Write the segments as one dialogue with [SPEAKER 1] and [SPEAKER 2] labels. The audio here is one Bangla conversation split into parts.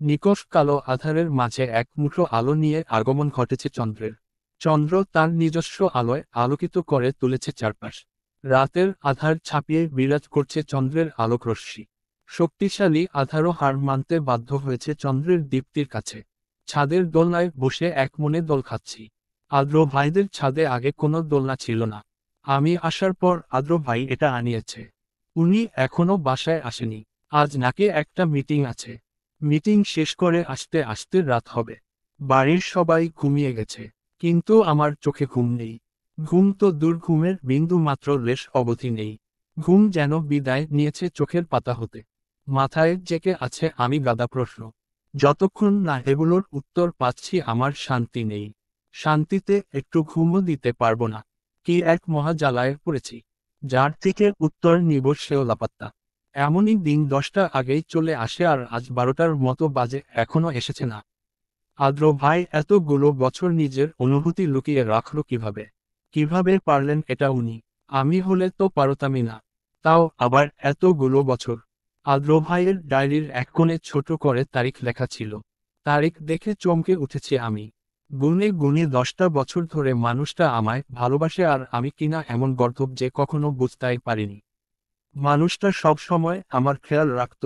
[SPEAKER 1] নিকষ কালো আধারের মাঝে এক মুঠো আলো নিয়ে আগমন ঘটেছে চন্দ্রের। চন্দ্র তার নিজস্ব আলোয় আলোকিত করে তুলেছে চারপাশ। রাতের আধার ছাপিয়ে বিরাজ করছে চন্দ্রের আলোক রশ্মি। শক্তিশালী আধারও হার মানতে বাধ্য হয়েছে চন্দ্রের দীপ্তির কাছে। ছাদের দোলনায় বসে এক মনে দোল খাচ্ছি। আদ্র ভাইদের ছাদে আগে কোনো দোলনা ছিল না। আমি আসার পর আদ্র ভাই এটা আনিয়েছে। উনি এখনো বাসায় আসেনি। আজ নাকি একটা মিটিং আছে। মিটিং শেষ করে আসতে আসতে রাত হবে। বাড়ির সবাই ঘুমিয়ে গেছে, কিন্তু আমার চোখে ঘুম নেই। ঘুম তো দূর, ঘুমের বিন্দু মাত্র লেশ অবধি নেই। ঘুম যেন বিদায় নিয়েছে চোখের পাতা হতে। মাথায় জেকে আছে আমি গাদা প্রশ্ন। যতক্ষণ না এগুলোর উত্তর পাচ্ছি আমার শান্তি নেই। শান্তিতে একটু ঘুমও দিতে পারবো না। কি এক মহাজালায় পড়েছি, যার থেকে উত্তর নিব সেও লাপাত্তা। এমনই দিন 10টা আগেই চলে আসে আর আজ 12টার মতো বাজে এখনো এসেছে না। আদ্র ভাই এতগুলো বছর নিজের অনুভূতি লুকিয়ে রাখলো কিভাবে? কিভাবে পারলেন এটা উনি? আমি হলে তো পারতামই না। তাও আবার এতগুলো বছর। আদ্র ভাইয়ের ডায়েরির এক কোণে ছোট করে তারিখ লেখা ছিল। তারিখ দেখে চমকে উঠেছি আমি। গুনে গুনে 10টা বছর ধরে মানুষটা আমায় ভালোবাসে আর আমি কিনা এমন গর্দভ যে কখনো বুঝতেই পারিনি। মানুষটা সব সময় আমার খেয়াল রাখত।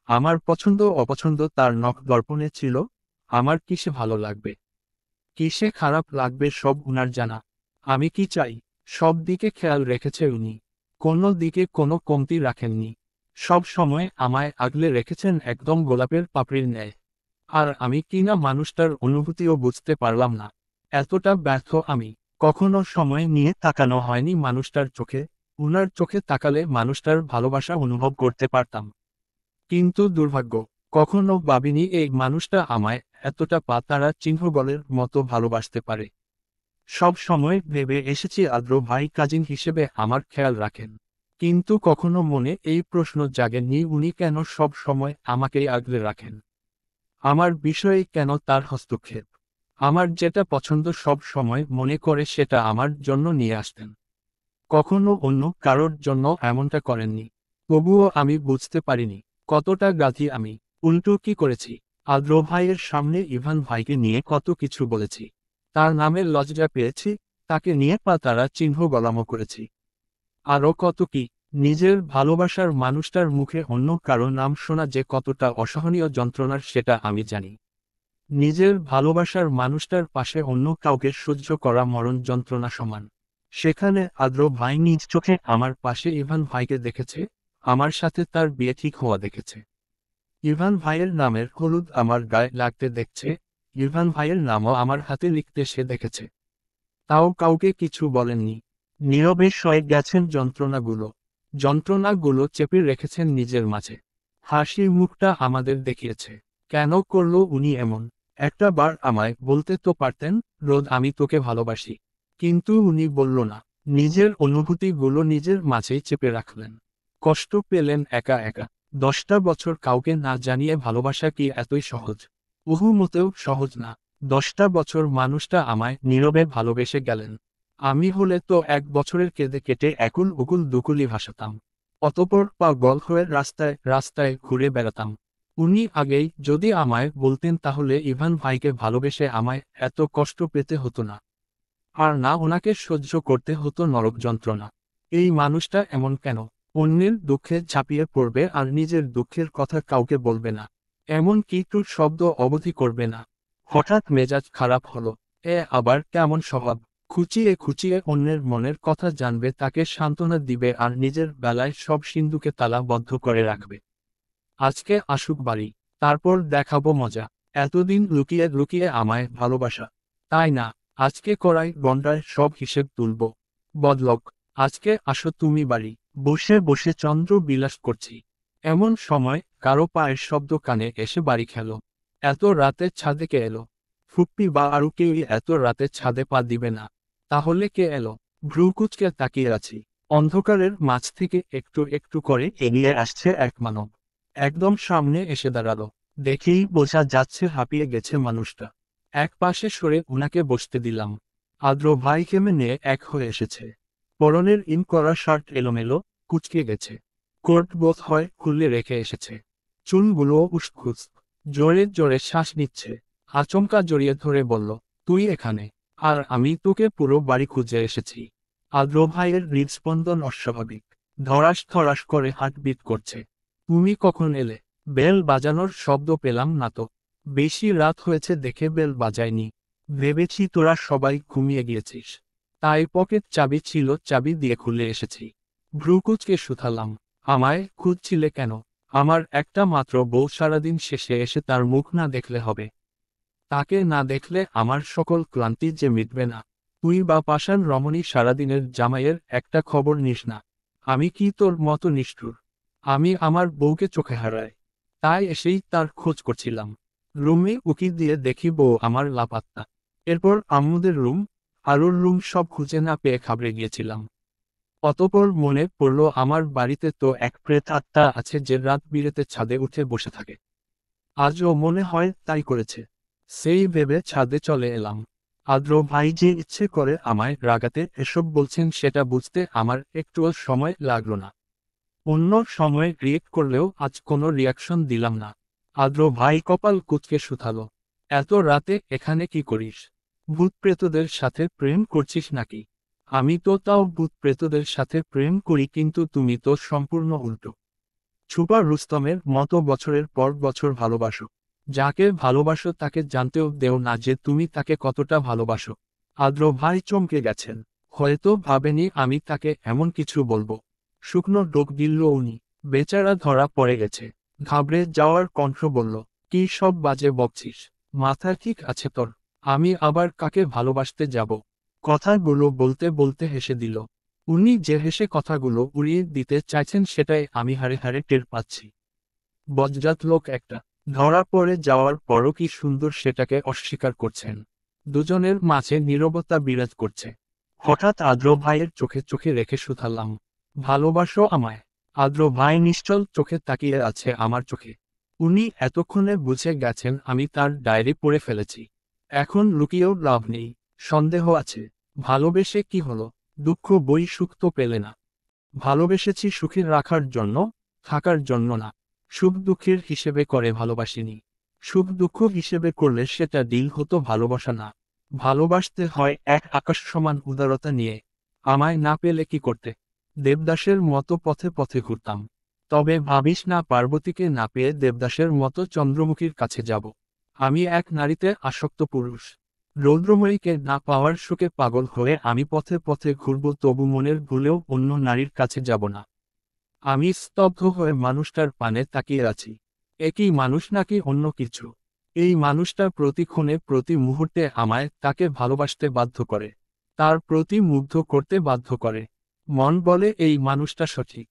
[SPEAKER 1] আমার পছন্দ অপছন্দ তার নখ দর্পণে ছিল। আমার কিসে ভালো লাগবে, কিসে খারাপ লাগবে সব উনার জানা। আমি কি চাই, সব দিকে খেয়াল রেখেছে উনি। কোনো দিকে কোনো কমতি রাখেননি। সব সময় আমায় আগলে রেখেছেন একদম গোলাপের পাপড়ির ন্যায়। আর আমি কিনা মানুষটার অনুভূতিও বুঝতে পারলাম না। এতটা ব্যর্থ আমি। কখনো সময় নিয়ে তাকানো হয়নি মানুষটার চোখে। উনার চোখে তাকালে মানুষটার ভালোবাসা অনুভব করতে পারতাম। কিন্তু দুর্ভাগ্য, কখনো ভাবিনি এই মানুষটা আমায় এতটা পাতারা চিহ্নবলের মতো ভালোবাসতে পারে। সব সময় ভেবে এসেছি আদ্র ভাই কাজিন হিসেবে আমার খেয়াল রাখেন। কিন্তু কখনো মনে এই প্রশ্ন জাগেনি উনি কেন সব সময় আমাকেই আগলে রাখেন। আমার বিষয়ে কেন তার হস্তক্ষেপ? আমার যেটা পছন্দ সব সময় মনে করে সেটা আমার জন্য নিয়ে আসতেন। কখনো অন্য কারোর জন্য এমনটা করেননি। তবুও আমি বুঝতে পারিনি কতটা গাধি আমি। উল্টো কি করেছি? আদ্র ভাইয়ের সামনে ইভান ভাইকে নিয়ে কত কিছু বলেছি। তার নামে লজ্জা পেয়েছি। তাকে নিয়ে পাতারা চিহ্ন গলামও করেছি। আরও কত কি। নিজের ভালোবাসার মানুষটার মুখে অন্য কারো নাম শোনা যে কতটা অসহনীয় যন্ত্রণার সেটা আমি জানি। নিজের ভালোবাসার মানুষটার পাশে অন্য কাউকে সহ্য করা মরণ যন্ত্রণা সমান। সেখানে আদ্র ভাই নিজ চোখে আমার পাশে ইভান ভাইকে দেখেছে। আমার সাথে তার বিয়ে ঠিক হওয়া দেখেছে। ইভান ভাইয়ের নামের হলুদ আমার গায়ে লাগতে দেখছে। ইভান ভাইয়ের নামও আমার হাতে লিখতে সে দেখেছে। তাও কাউকে কিছু বলেননি। নীরবে সয়ে গেছেন যন্ত্রণাগুলো। যন্ত্রণাগুলো চেপে রেখেছেন নিজের মাঝে। হাসির মুখটা আমাদের দেখিয়েছে। কেন করলো উনি এমন? একটা বার আমায় বলতে তো পারতেন, রোদ আমি তোকে ভালোবাসি। কিন্তু উনি বলল না। নিজের অনুভূতিগুলো নিজের মাঝেই চেপে রাখলেন। কষ্ট পেলেন একা একা। 10টা বছর কাউকে না জানিয়ে ভালোবাসা কি এতই সহজ? উহু মতেও সহজ না। 10টা বছর মানুষটা আমায় নীরবে ভালোবেসে গেলেন। আমি হলে তো 1 বছরের কেঁদে কেটে একুল উকুল দুকুলি ভাসাতাম। অতপর পাগল হয়ে রাস্তায় রাস্তায় ঘুরে বেড়াতাম। উনি আগেই যদি আমায় বলতেন তাহলে ইভান ভাইকে ভালোবেসে আমায় এত কষ্ট পেতে হতো না। আর না ওনাকে সহ্য করতে হতো নরক যন্ত্রণা। এই মানুষটা এমন কেন? অন্যের দুঃখে ঝাঁপিয়ে পড়বে আর নিজের দুঃখের কথা কাউকে বলবে না। এমন কি টুর শব্দ অবধি করবে না। হঠাৎ মেজাজ খারাপ হলো। আবার কেমন স্বভাব। খুঁচিয়ে খুঁচিয়ে অন্যের মনের কথা জানবে, তাকে সান্ত্বনা দিবে আর নিজের বেলায় সব সিন্ধুকে তালাবদ্ধ করে রাখবে। আজকে আসুক বাড়ি, তারপর দেখাবো মজা। এতদিন লুকিয়ে লুকিয়ে আমায় ভালোবাসা, তাই না? আজকে করাই গন্ডায় সব হিসেব তুলব। বদলক, আজকে আসো তুমি বাড়ি। বসে বসে চন্দ্র বিলাস করছি। এমন সময় কারো পায়ের শব্দ কানে এসে বাড়ি খেলো। এত রাতে ছাদে কে এলো? ফুপ্পি বা আরও কেউই এত রাতে ছাদে পা দিবে না। তাহলে কে এলো? ভ্রুকুচকে তাকিয়ে আছি। অন্ধকারের মাঝ থেকে একটু একটু করে এগিয়ে আসছে এক মানব। একদম সামনে এসে দাঁড়ালো। দেখেই বোঝা যাচ্ছে হাঁপিয়ে গেছে মানুষটা। এক পাশে সরে উনাকে বসতে দিলাম। আদ্র ভাই খেমে নিয়ে এক হয়ে এসেছে। পরনের ইন করা শার্ট এলোমেলো, কুঁচকে গেছে। কোট বোধ হয় খুলে রেখে এসেছে। চুলগুলো উস্কুস। জোরে জোরে শ্বাস নিচ্ছে। আচমকা জড়িয়ে ধরে বলল, তুই এখানে? আর আমি তোকে পুরো বাড়ি খুঁজে এসেছি। আদ্র ভাইয়ের হৃদস্পন্দন অস্বাভাবিক। ধড়াস ধড়াস করে হার্টবিট করছে। তুমি কখন এলে? বেল বাজানোর শব্দ পেলাম না তো। বেশি রাত হয়েছে দেখে বেল বাজায়নি। ভেবেছি তোরা সবাই ঘুমিয়ে গিয়েছিস। তাই পকেট চাবি ছিল, চাবি দিয়ে খুলে এসেছি। ভ্রুকুচকে শুধালাম, আমায় খুঁজছিলে কেন? আমার একটা মাত্র বউ, সারাদিন শেষে এসে তার মুখ না দেখলে হবে? তাকে না দেখলে আমার সকল ক্লান্তি যে মিটবে না। তুই বা পাষাণ রমণী সারাদিনের জামাইয়ের একটা খবর নিস না। আমি কি তোর মতো নিষ্ঠুর? আমি আমার বউকে চোখে হারাই, তাই এসেই তার খোঁজ করছিলাম। রুমে উকি দিয়ে দেখি বউ আমার লাপাত্তা। এরপর আম্মুদের রুম, আরুর রুম সব খুঁজে না পেয়ে ঘাবড়ে গিয়েছিলাম। অতঃপর মনে পড়ল আমার বাড়িতে তো এক প্রেত আত্মা আছে যে রাত বিরেতে ছাদে উঠে বসে থাকে। আজও মনে হয় তাই করেছে। সেই ভেবে ছাদে চলে এলাম। আদ্র ভাই যে ইচ্ছে করে আমায় রাগাতে এসব বলছেন সেটা বুঝতে আমার একটুও সময় লাগলো না। অন্য সময় রিয়েক্ট করলেও আজ কোনো রিয়াকশন দিলাম না। আদ্র ভাই কপাল কুঁচকে শুধালো, এত রাতে এখানে কি করিস? ভূত প্রেতদের সাথে প্রেম করছিস নাকি? আমি তো তাও ভূত প্রেতদের সাথে প্রেম করি, কিন্তু তুমি তো সম্পূর্ণ উল্টো। ছুপা রুস্তমের মতো বছরের পর বছর ভালোবাসো। যাকে ভালোবাসো তাকে জানতেও দেও না যে তুমি তাকে কতটা ভালোবাসো। আদ্র ভাই চমকে গেছেন। হয়তো ভাবেনি আমি তাকে এমন কিছু বলবো। শুকনো ডোক গিলল উনি। বেচারা ধরা পড়ে গেছে। ঘাবড়ে যাওয়ার কণ্ঠ বলল, কি সব বাজে বকছিস? মাথা ঠিক আছে তোর? আমি আবার কাকে ভালোবাসতে যাব? কথাগুলো বলতে বলতে হেসে দিল। উনি যে হেসে কথাগুলো উড়িয়ে দিতে চাইছেন সেটাই আমি হাড়ে হাড়ে টের পাচ্ছি। বজ্জাত লোক একটা। ধরা পড়ে যাওয়ার পরও কি সুন্দর সেটাকে অস্বীকার করছেন। দুজনের মাঝে নীরবতা বিরাজ করছে। হঠাৎ আদ্র ভাইয়ের চোখে চোখে রেখে শুধালাম, ভালোবাসো আমায়? আদ্র ভাই নিশ্চল চোখে তাকিয়ে আছে আমার চোখে। উনি এতক্ষণে বুঝে গেছেন আমি তার ডায়েরি পড়ে ফেলেছি। এখন লুকিয়েও লাভ নেই। সন্দেহ আছে। ভালোবেসে কি হলো? দুঃখ বই, সুখ তো পেলে না। ভালোবেসেছি সুখী রাখার জন্য, থাকার জন্য না। সুখ দুঃখের হিসেবে করে ভালোবাসিনি। সুখ দুঃখ হিসেবে করলে সেটা ডিল হতো, ভালোবাসা না। ভালোবাসতে হয় এক আকাশ সমান উদারতা নিয়ে। আমায় না পেলে কি করতে? দেবদাসের মতো পথে পথে ঘুরতাম। তবে ভাবিস না পার্বতীকে না পেয়ে দেবদাসের মতো চন্দ্রমুখীর কাছে যাব। আমি এক নারীতে আসক্ত পুরুষ। রৌদ্রময়ীকে না পাওয়ার শোকে পাগল হয়ে আমি পথে পথে ঘুরব, তবু মনের ভুলেও অন্য নারীর কাছে যাব না। আমি স্তব্ধ হয়ে মানুষটার পানে তাকিয়ে আছি। একই মানুষ নাকি অন্য কিছু? এই মানুষটা প্রতিক্ষণে প্রতি মুহূর্তে আমায় তাকে ভালোবাসতে বাধ্য করে। তার প্রতি মুগ্ধ করতে বাধ্য করে। মন বলে এই মানুষটা সঠিক।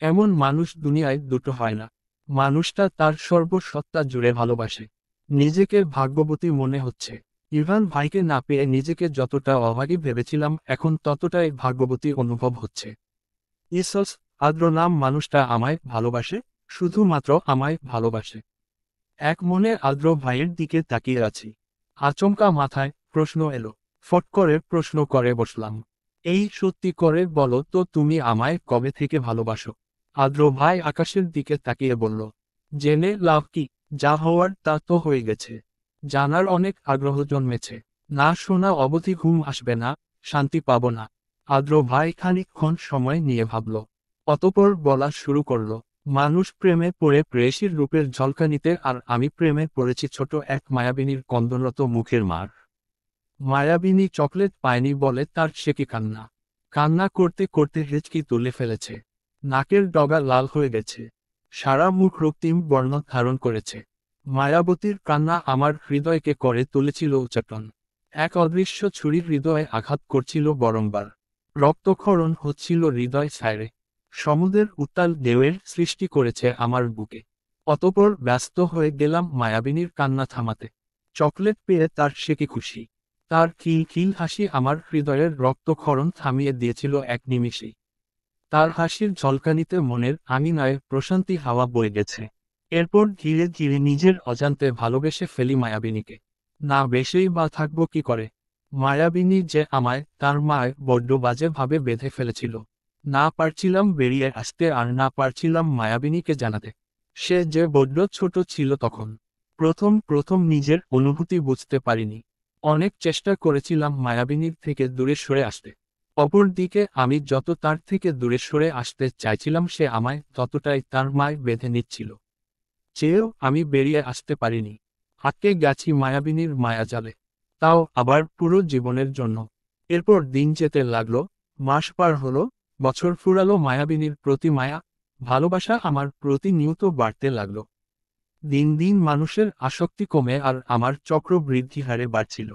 [SPEAKER 1] এমন মানুষ দুনিয়ায় দুটো হয় না। মানুষটা তার সর্বসত্তা জুড়ে ভালোবাসে। নিজেকে ভাগ্যবতী মনে হচ্ছে। ইভান ভাইকে না পেয়ে নিজেকে যতটা অভাগী ভেবেছিলাম এখন ততটাই ভাগ্যবতী অনুভব হচ্ছে। ইসস, আদ্র নাম মানুষটা আমায় ভালোবাসে, শুধুমাত্র আমায় ভালোবাসে। এক মনে আদ্র ভাইয়ের দিকে তাকিয়ে আছি। আচমকা মাথায় প্রশ্ন এলো। ফট করে প্রশ্ন করে বসলাম, এই সত্যি করে বলো তো তুমি আমায় কবে থেকে ভালোবাসো? আদ্র ভাই আকাশের দিকে তাকিয়ে বলল, জেনে লাভ কি? যা হওয়ার তা তো হয়ে গেছে। জানার অনেক আগ্রহ জন্মেছে। না শোনা অবধি ঘুম আসবে না, শান্তি পাব না। আদ্র ভাই খানিকক্ষণ সময় নিয়ে ভাবল। অতঃপর বলা শুরু করল, মানুষ প্রেমে পড়ে প্রেয়সীর রূপের ঝলকানিতে, আর আমি প্রেমে পড়েছি ছোট এক মায়াবিনীর কন্দনরত মুখের মার। মায়াবিনী চকলেট পায়নি বলে তার সে কি কান্না। কান্না করতে করতে হেঁচকি তুলে ফেলেছে। নাকের ডগা লাল হয়ে গেছে। সারা মুখ রক্তিম বর্ণ ধারণ করেছে। মায়াবতীর কান্না আমার হৃদয়কে করে তুলেছিল উচ্চাটন। এক অদৃশ্য ছুরি হৃদয়ে আঘাত করছিল বারংবার। রক্তক্ষরণ হচ্ছিল হৃদয় ছায়রে। সমুদ্রের উত্তাল ঢেউয়ের সৃষ্টি করেছে আমার বুকে। অতঃপর ব্যস্ত হয়ে গেলাম মায়াবিনীর কান্না থামাতে। চকলেট পেয়ে তার সে কি খুশি। তার খিল খিল হাসি আমার হৃদয়ের রক্তক্ষরণ থামিয়ে দিয়েছিল এক নিমিষেই। তার হাসির ঝলকানিতে মনের আঙিনায় প্রশান্তি হাওয়া বয়ে গেছে। এরপর ধীরে ধীরে নিজের অজান্তে ভালোবেসে ফেলি মায়াবিনীকে। না বেশেই বা থাকবো কি করে? মায়াবিনী যে আমায় তার মায় বড্ড বাজে ভাবে বেঁধে ফেলেছিল। না পারছিলাম বেরিয়ে আসতে, আর না পারছিলাম মায়াবিনীকে জানাতে। সে যে বড্ড ছোট ছিল তখন। প্রথম প্রথম নিজের অনুভূতি বুঝতে পারিনি। অনেক চেষ্টা করেছিলাম মায়াবিনীর থেকে দূরে সরে আসতে। অপরদিকে আমি যত তার থেকে দূরে সরে আসতে চাইছিলাম সে আমায় ততটাই তার মায় বেঁধে নিচ্ছিল। চেয়েও আমি বেরিয়ে আসতে পারিনি। আটকে গেছি মায়াবিনীর মায়াজালে। তাও আবার পুরো জীবনের জন্য। এরপর দিন যেতে লাগলো, মাস পার হলো, বছর ফুরালো, মায়াবিনীর প্রতি মায়া, ভালোবাসা আমার প্রতিনিয়ত বাড়তে লাগলো। দিন দিন মানুষের আসক্তি কমে আর আমার চক্র বৃদ্ধি হারে বাড়ছিল।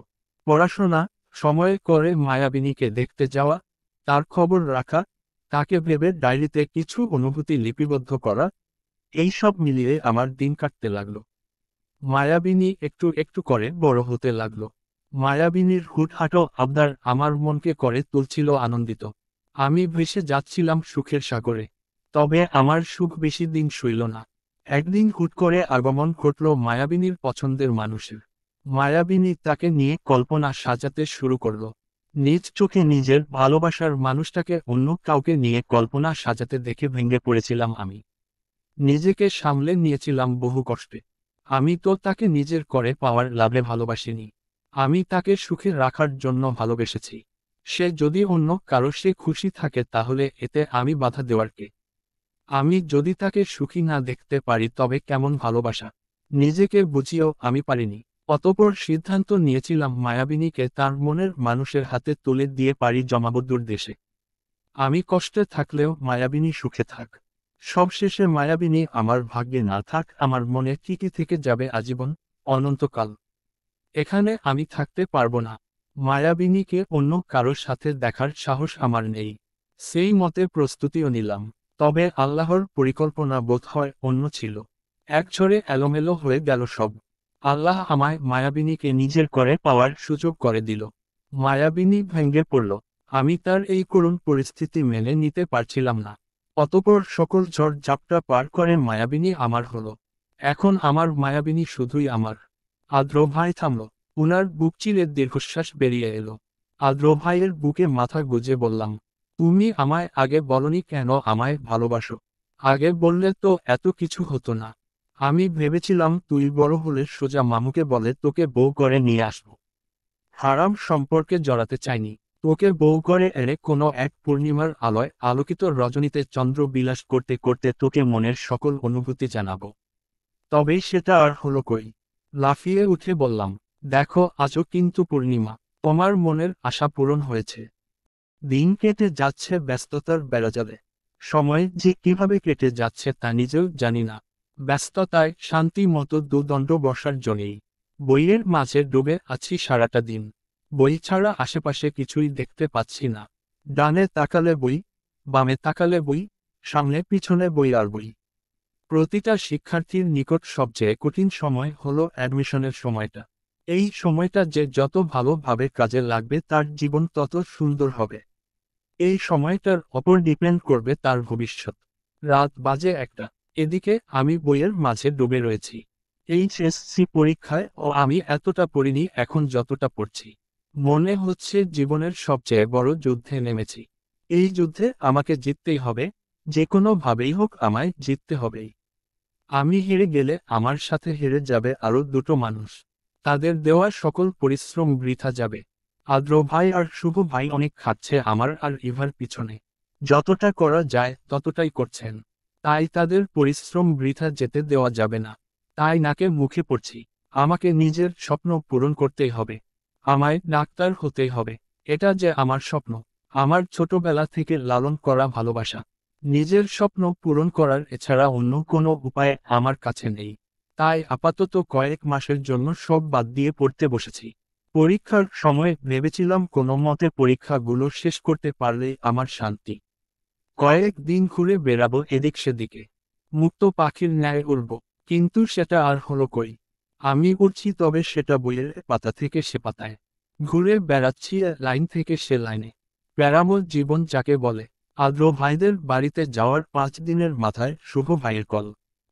[SPEAKER 1] পড়াশোনা, সময় করে মায়াবিনীকে দেখতে যাওয়া, তার খবর রাখা, তাকে ভেবে ডায়েরিতে কিছু অনুভূতি লিপিবদ্ধ করা, এই সব মিলিয়ে আমার দিন কাটতে লাগলো। মায়াবিনী একটু একটু করে বড় হতে লাগলো। মায়াবিনীর হুটহাটো আবদার আমার মনকে করে তুলছিল আনন্দিত। আমি ভেসে যাচ্ছিলাম সুখের সাগরে। তবে আমার সুখ বেশি দিন সইল না। একদিন হুট করে আগমন ঘটল মায়াবিনীর পছন্দের মানুষের। মায়াবিনী তাকে নিয়ে কল্পনা সাজাতে শুরু করল। নিজ চোখে নিজের ভালোবাসার মানুষটাকে অন্য কাউকে নিয়ে কল্পনা সাজাতে দেখে ভেঙে পড়েছিলাম আমি। নিজেকে সামলে নিয়েছিলাম বহু কষ্টে। আমি তো তাকে নিজের করে পাওয়ার লাভে ভালোবাসিনি। আমি তাকে সুখে রাখার জন্য ভালোবেসেছি। সে যদি অন্য কারো সে খুশি থাকে তাহলে এতে আমি বাধা দেওয়ার কে? আমি যদি তাকে সুখী না দেখতে পারি তবে কেমন ভালোবাসা? নিজেকে বুঝিয়েও আমি পারিনি। অতঃপর সিদ্ধান্ত নিয়েছিলাম মায়াবিনীকে তার মনের মানুষের হাতে তুলে দিয়ে পারি জমাবো দূর দেশে। আমি কষ্টে থাকলেও মায়াবিনী সুখে থাক। সবশেষে মায়াবিনী আমার ভাগ্যে না থাক, আমার মনে টিকে থেকে যাবে আজীবন, অনন্তকাল। এখানে আমি থাকতে পারবো না। মায়াবিনীকে অন্য কারোর সাথে দেখার সাহস আমার নেই। সেই মতে প্রস্তুতিও নিলাম। তবে আল্লাহর পরিকল্পনা বোধহয় অন্য ছিল। এক ঝড়ে এলোমেলো হয়ে গেল সব। আল্লাহ আমায় মায়াবিনীকে নিজের করে পাওয়ার সুযোগ করে দিল। মায়াবিনী ভেঙে পড়ল। আমি তার এই করুণ পরিস্থিতি মেনে নিতে পারছিলাম না। অতঃপর সকল ঝড় ঝাপটা পার করে মায়াবিনী আমার হলো। এখন আমার মায়াবিনী শুধুই আমার। আদ্র ভাই থামল। উনার বুক চিরে দীর্ঘশ্বাস বেরিয়ে এলো। আদ্র ভাইয়ের বুকে মাথা গুজে বললাম, তুমি আমায় আগে বলনি কেন আমায় ভালোবাসো? আগে বললে তো এত কিছু হতো না। আমি ভেবেছিলাম তুই বড় হলে সোজা মামুকে বলে তোকে বউ করে নিয়ে আসবো। হারাম সম্পর্কে জড়াতে চাইনি। তোকে বউ করে এনে কোনো এক পূর্ণিমার আলোয় আলোকিত রজনীতে চন্দ্র বিলাস করতে করতে তোকে মনের সকল অনুভূতি জানাবো। তবে সেটা আর হলো কই? লাফিয়ে উঠে বললাম, দেখো আজও কিন্তু পূর্ণিমা। তোমার মনের আশা পূরণ হয়েছে। দিন কেটে যাচ্ছে ব্যস্ততার বেড়াজালে। সময় যে কিভাবে কেটে যাচ্ছে তা নিজেও জানি না। ব্যস্ততায় শান্তি মতো দুদণ্ড বসার জন্যেই বইয়ের মাঝে ডুবে আছি সারাটা দিন। বই ছাড়া আশেপাশে কিছুই দেখতে পাচ্ছি না। ডানে তাকালে বই, বামে তাকালে বই, সামনে পিছনে বই আর বই। প্রতিটা শিক্ষার্থীর নিকট সবচেয়ে কঠিন সময় হলো অ্যাডমিশনের সময়টা। এই সময়টা যে যত ভালোভাবে কাজে লাগবে তার জীবন তত সুন্দর হবে। এই সময়টার ওপর ডিপেন্ড করবে তার ভবিষ্যৎ। রাত বাজে 1টা। এদিকে আমি বইয়ের মাঝে ডুবে রয়েছি। এইচএসসি পরীক্ষায় আমি এতটা পড়িনি এখন যতটা পড়ছি। মনে হচ্ছে জীবনের সবচেয়ে বড় যুদ্ধে নেমেছি। এই যুদ্ধে আমাকে জিততেই হবে, যে কোনোভাবেই হোক আমায় জিততে হবেই। আমি হেরে গেলে আমার সাথে হেরে যাবে আরও দুটো মানুষ। তাদের দেওয়া সকল পরিশ্রম বৃথা যাবে। আদ্র ভাই আর শুভ ভাই অনেক খাচ্ছে আমার আর ইভার পিছনে। যতটা করা যায় ততটাই করছেন। তাই তাদের পরিশ্রম বৃথা যেতে দেওয়া যাবে না। তাই নাকে মুখে পড়ছি। আমাকে নিজের স্বপ্ন পূরণ করতেই হবে। আমায় ডাক্তার হতেই হবে। এটা যে আমার স্বপ্ন। আমার ছোটবেলা থেকে লালন করা ভালোবাসা। নিজের স্বপ্ন পূরণ করার এছাড়া অন্য কোনো উপায় আমার কাছে নেই। তাই আপাতত কয়েক মাসের জন্য সব বাদ দিয়ে পড়তে বসেছি। পরীক্ষার সময় ভেবেছিলাম কোনো মতে পরীক্ষাগুলো শেষ করতে পারলেই আমার শান্তি। কয়েক দিন ঘুরে বেড়াবো এদিক সেদিকে। মুক্ত পাখির ন্যায় উড়ব। কিন্তু সেটা আর হলো কই? আমি উড়ছি তবে সেটা বইয়ের পাতা থেকে সে পাতায়। ঘুরে বেড়াচ্ছি লাইন থেকে সে লাইনে। প্যারামল জীবন যাকে বলে। আদ্র ভাইদের বাড়িতে যাওয়ার 5 দিনের মাথায় শুভ ভাইয়ের কল।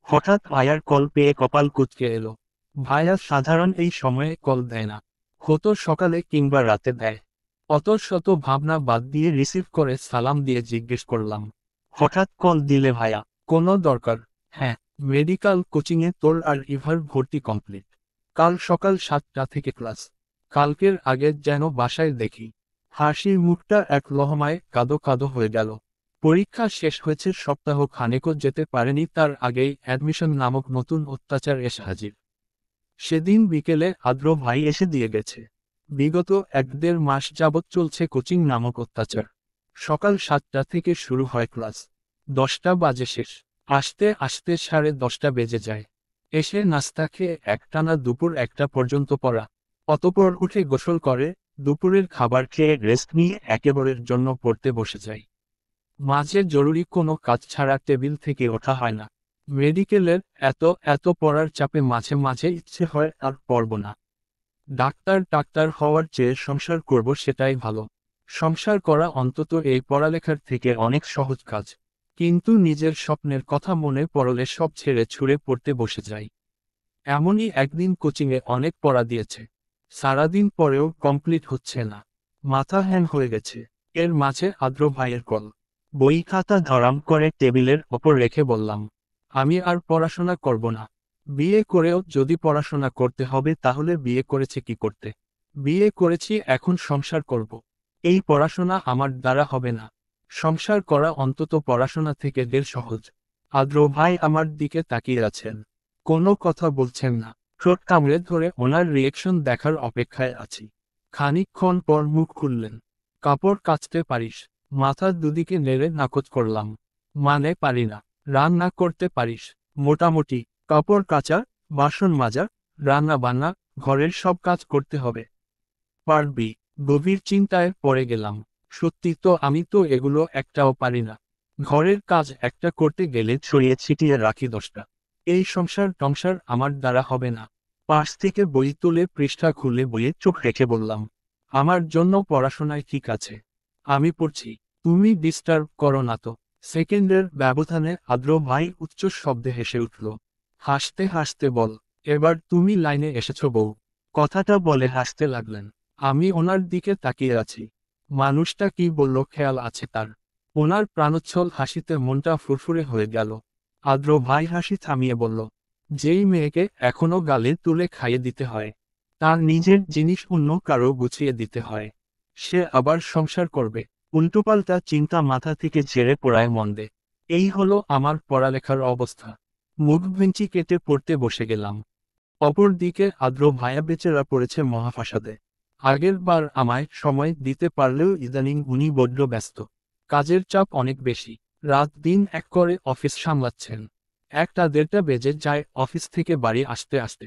[SPEAKER 1] হঠাৎ ভাইয়ার কল পেয়ে কপাল কুঁচকে এলো। ভাইয়া সাধারণ এই সময়ে কল দেয় না। হতো সকালে কিংবা রাতে দেয়। অত শত ভাবনা বাদ দিয়ে রিসিভ করে সালাম দিয়ে জিজ্ঞেস করলাম, হঠাৎ কল দিলে ভাইয়া? কোনো দরকার? হ্যাঁ, মেডিকেল কোচিংয়ে তোর আর ইভার ভর্তি কমপ্লিট। কাল সকাল 7টা থেকে ক্লাস। কালকের আগে যেন বাসায় দেখি। হাসির মুখটা এক লহমায় কাদো কাদো হয়ে গেল। পরীক্ষা শেষ হয়েছে সপ্তাহ খানেকও যেতে পারেনি তার আগেই অ্যাডমিশন নামক নতুন অত্যাচার এসে হাজির। সেদিন বিকেলে আদ্র ভাই এসে দিয়ে গেছে। বিগত 1-1.5 মাস যাবৎ চলছে কোচিং নামক অত্যাচার। সকাল 7টা থেকে শুরু হয় ক্লাস, 10টা বাজে শেষ। আসতে আসতে 10:30 বেজে যায়। এসে নাস্তা খেয়ে একটানা দুপুর 1টা পর্যন্ত পড়া। অতঃপর উঠে গোসল করে, দুপুরের খাবার খেয়ে রেস্ট নিয়ে একেবারের জন্য পড়তে বসে যায়। মাঝে জরুরি কোনো কাজ ছাড়া টেবিল থেকে ওঠা হয় না। মেডিকেলের এত এত পড়ার চাপে মাঝে মাঝে ইচ্ছে হয় আর পড়ব না। ডাক্তার হওয়ার চেয়ে সংসার করব সেটাই ভালো। সংসার করা অন্তত এই পড়ালেখার থেকে অনেক সহজ কাজ। কিন্তু নিজের স্বপ্নের কথা মনে পড়লে সব ছেড়ে ছুঁড়ে পড়তে বসে যাই। এমনই একদিন কোচিংয়ে অনেক পড়া দিয়েছে, সারাদিন পরেও কমপ্লিট হচ্ছে না। মাথা হ্যাং হয়ে গেছে। এর মাঝে আদ্র ভাইয়ের কল। বই খাতা ধরাম করে টেবিলের ওপর রেখে বললাম, আমি আর পড়াশোনা করব না। বিয়ে করেও যদি পড়াশোনা করতে হবে তাহলে বিয়ে করেছে কি করতে? বিয়ে করেছি, এখন সংসার করব। এই পড়াশোনা আমার দ্বারা হবে না। সংসার করা অন্তত পড়াশোনা থেকে ঢের সহজ। আদ্র ভাই আমার দিকে তাকিয়ে আছেন, কোনো কথা বলছেন না। ঠোঁট কামড়ে ধরে ওনার রিয়েকশন দেখার অপেক্ষায় আছি। খানিকক্ষণ পর মুখ খুললেন, কাপড় কাচতে পারিস? মাথা দুদিকে নেড়ে নাকচ করলাম, মানে পারি না। রান্না করতে পারিস? মোটামুটি। কাপড় কাচা, বাসন মাজা, রান্না বান্না, ঘরের সব কাজ করতে হবে? পারবি? গভীর চিন্তায় পড়ে গেলাম। সত্যি তো, আমি তো এগুলো একটাও পারি না। ঘরের কাজ একটা করতে গেলে ছড়িয়ে ছিটিয়ে রাখি 10টা। এই সংসার টংসার আমার দ্বারা হবে না। পাশ থেকে বই তুলে পৃষ্ঠা খুলে বইয়ে চোখ রেখে বললাম, আমার জন্য পড়াশোনায় ঠিক আছে, আমি পড়ছি। তুমি ডিস্টার্ব করো না তো? সেকেন্ডের ব্যবধানে আদ্র ভাই উচ্চ শব্দে হেসে উঠল। হাসতে হাসতে বল, এবার তুমি লাইনে এসেছ বউ। কথাটা বলে হাসতে লাগলেন। আমি ওনার দিকে তাকিয়ে আছি। মানুষটা কি বলল খেয়াল আছে তার? ওনার প্রাণোচ্ছল হাসিতে মনটা ফুরফুরে হয়ে গেল। আদ্র ভাই হাসি থামিয়ে বলল, যেই মেয়েকে এখনো গালে তুলে খাইয়ে দিতে হয়, তার নিজের জিনিস অন্য কারো গুছিয়ে দিতে হয়, সে আবার সংসার করবে? উল্টোপাল্টা চিন্তা মাথা থেকে ঝেড়ে পড়ায় মন্দে। এই হলো আমার পড়ালেখার অবস্থা। মুখ ভেঞ্চি কেটে পড়তে বসে গেলাম। অপরদিকে আদ্র ভায়া বেচারা পড়েছে মহাফাসাদে। আগের বার আমায় সময় দিতে পারলেও ইদানিং উনি বড্ড ব্যস্ত। কাজের চাপ অনেক বেশি। রাত দিন এক করে অফিস সামলাচ্ছেন। 1টা 1:30 বেজে যায় অফিস থেকে বাড়ি আসতে আসতে।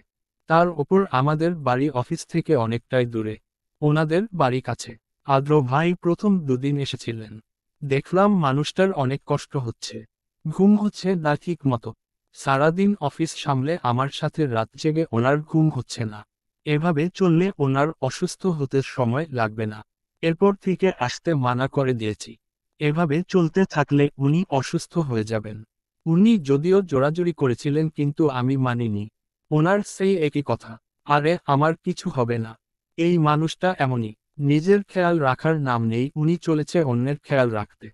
[SPEAKER 1] তার ওপর আমাদের বাড়ি অফিস থেকে অনেকটাই দূরে, ওনাদের বাড়ি কাছে। আদ্র ভাই প্রথম দুদিন এসেছিলেন। দেখলাম মানুষটার অনেক কষ্ট হচ্ছে। ঘুম হচ্ছে না ঠিক মতো। সারাদিন অফিস সামলে আমার সাথে রাত জেগে ওনার ঘুম হচ্ছে না। এভাবে চললে ওনার অসুস্থ হতে সময় লাগবে না। এরপর থেকে আসতে মানা করে দিয়েছি। এভাবে চলতে থাকলে উনি অসুস্থ হয়ে যাবেন। উনি যদিও জোরাজুরি করেছিলেন কিন্তু আমি মানিনি। ওনার সেই একই কথা, আরে আমার কিছু হবে না। এই মানুষটা এমনই, নিজের খেয়াল রাখার নাম নেই, উনি চলেছে অন্যের খেয়াল রাখতে।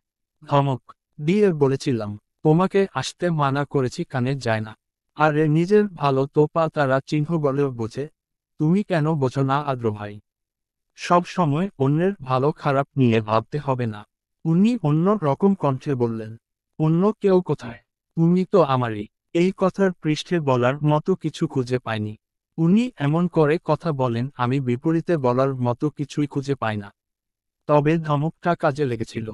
[SPEAKER 1] ধমক দিয়ে বলেছিলাম, তোমাকে আসতে মানা করেছি, কানে যায় না। আরে নিজের ভালো তো পা তারা চিহ্ন বলেও বোঝে। তুমি কেন বোঝো না আদ্র ভাই? সব সময় অন্যের ভালো খারাপ নিয়ে ভাবতে হবে না। উনি অন্য রকম কণ্ঠে বললেন, অন্য কেউ কোথায়? তুমি তো আমারই। এই কথার পৃষ্ঠে বলার মতো কিছু খুঁজে পাইনি। উনি এমন করে কথা বলেন, আমি বিপরীতে বলার মতো কিছুই খুঁজে পাই না। তবে ধমকটা কাজে লেগেছিল।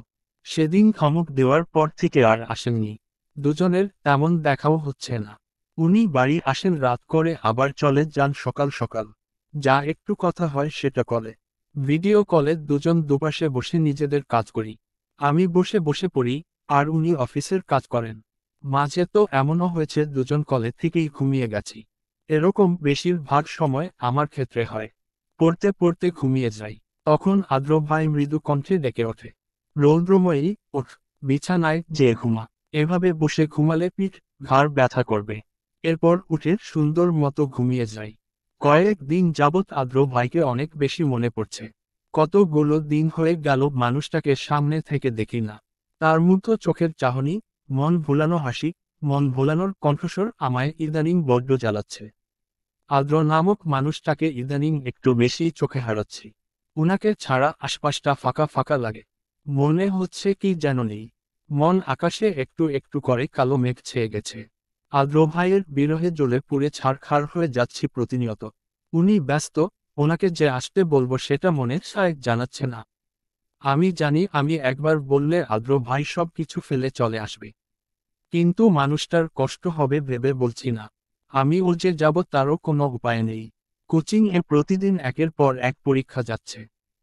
[SPEAKER 1] সেদিন ধমক দেওয়ার পর থেকে আর আসেননি। দুজনের তেমন দেখাও হচ্ছে না। উনি বাড়ি আসেন রাত করে, আবার চলে যান সকাল সকাল। যা একটু কথা হয় সেটা কলে। ভিডিও কলে দুজন দুপাশে বসে নিজেদের কাজ করি। আমি বসে বসে পড়ি, আর উনি অফিসের কাজ করেন। মাঝে তো এমনও হয়েছে দুজন কলে থেকেই ঘুমিয়ে গেছি। এরকম বেশিরভাগ সময় আমার ক্ষেত্রে হয়। পড়তে পড়তে ঘুমিয়ে যাই। তখন আদ্র ভাই মৃদু কণ্ঠে ডেকে ওঠে, রৌদ্রময়ী ওঠ, বিছানায় যে ঘুমা। এভাবে বসে ঘুমালে পিঠ ঘাড় ব্যথা করবে। এরপর উঠে সুন্দর মতো ঘুমিয়ে যাই। কয়েক দিন যাবৎ আদ্র ভাইকে অনেক বেশি মনে পড়ছে। কতগুলো দিন হয়ে গেল মানুষটাকে সামনে থেকে দেখি না। তার মুগ্ধ চোখের চাহনি, মন ভুলানো হাসি, মন ভোলানোর কণ্ঠস্বর আমায় ইদানিং বড্ড জ্বালাচ্ছে। আদ্র নামক মানুষটাকে ইদানিং একটু বেশি চোখে হারাচ্ছি। উনাকে ছাড়া আশপাশটা ফাঁকা ফাঁকা লাগে। মনে হচ্ছে কি যেন নেই। মন আকাশে একটু একটু করে কালো মেঘ ছেয়ে গেছে। আদ্র ভাইয়ের বিরহে জ্বলে পুড়ে ছারখার হয়ে যাচ্ছি প্রতিনিয়ত। উনি ব্যস্ত, ওনাকে যে আসতে বলবো সেটা মনে সায় জানাচ্ছে না। আমি জানি আমি একবার বললে আদ্র ভাই সব কিছু ফেলে চলে আসবে। কিন্তু মানুষটার কষ্ট হবে ভেবে বলছি না। আমি উলঝে যাব তারও কোনো উপায় নেই। কোচিং এ প্রতিদিন একের পর এক পরীক্ষা যাচ্ছে।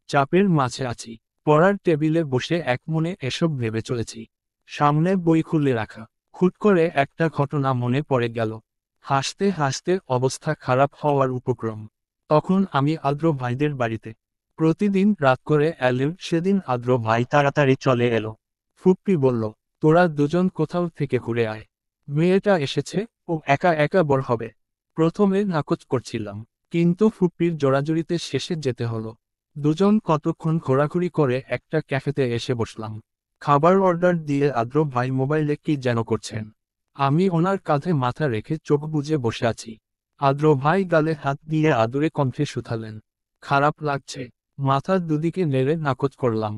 [SPEAKER 1] চাপের মাঝে আছি। পড়ার টেবিলে বসে এক মনে এসব ভেবে চলেছি। সামনে বই খুলে রাখা। হুট করে একটা ঘটনা মনে পড়ে গেল। হাসতে হাসতে অবস্থা খারাপ হওয়ার উপক্রম। তখন আমি আদ্র ভাইদের বাড়িতে। প্রতিদিন রাত করে এলেও সেদিন আদ্র ভাই তাড়াতাড়ি চলে এলো। ফুপ্পি বলল, তোরা দুজন কোথাও থেকে ঘুরে আয়। মেয়েটা এসেছে, ও একা একা বড় হবে। প্রথমে নাকচ করছিলাম, কিন্তু ফুপ্পির জোরাজুরিতে শেষে যেতে হলো। দুজন কতক্ষণ ঘোরাঘুরি করে একটা ক্যাফেতে এসে বসলাম। খাবার অর্ডার দিয়ে আদ্র ভাই মোবাইলে কি যেন করছেন। আমি ওনার কাঁধে মাথা রেখে চোখ বুজে বসে আছি। আদ্র ভাই গালে হাত দিয়ে আদুরে কণ্ঠে শুধালেন, খারাপ লাগছে? মাথা দুদিকে নেড়ে নাকচ করলাম।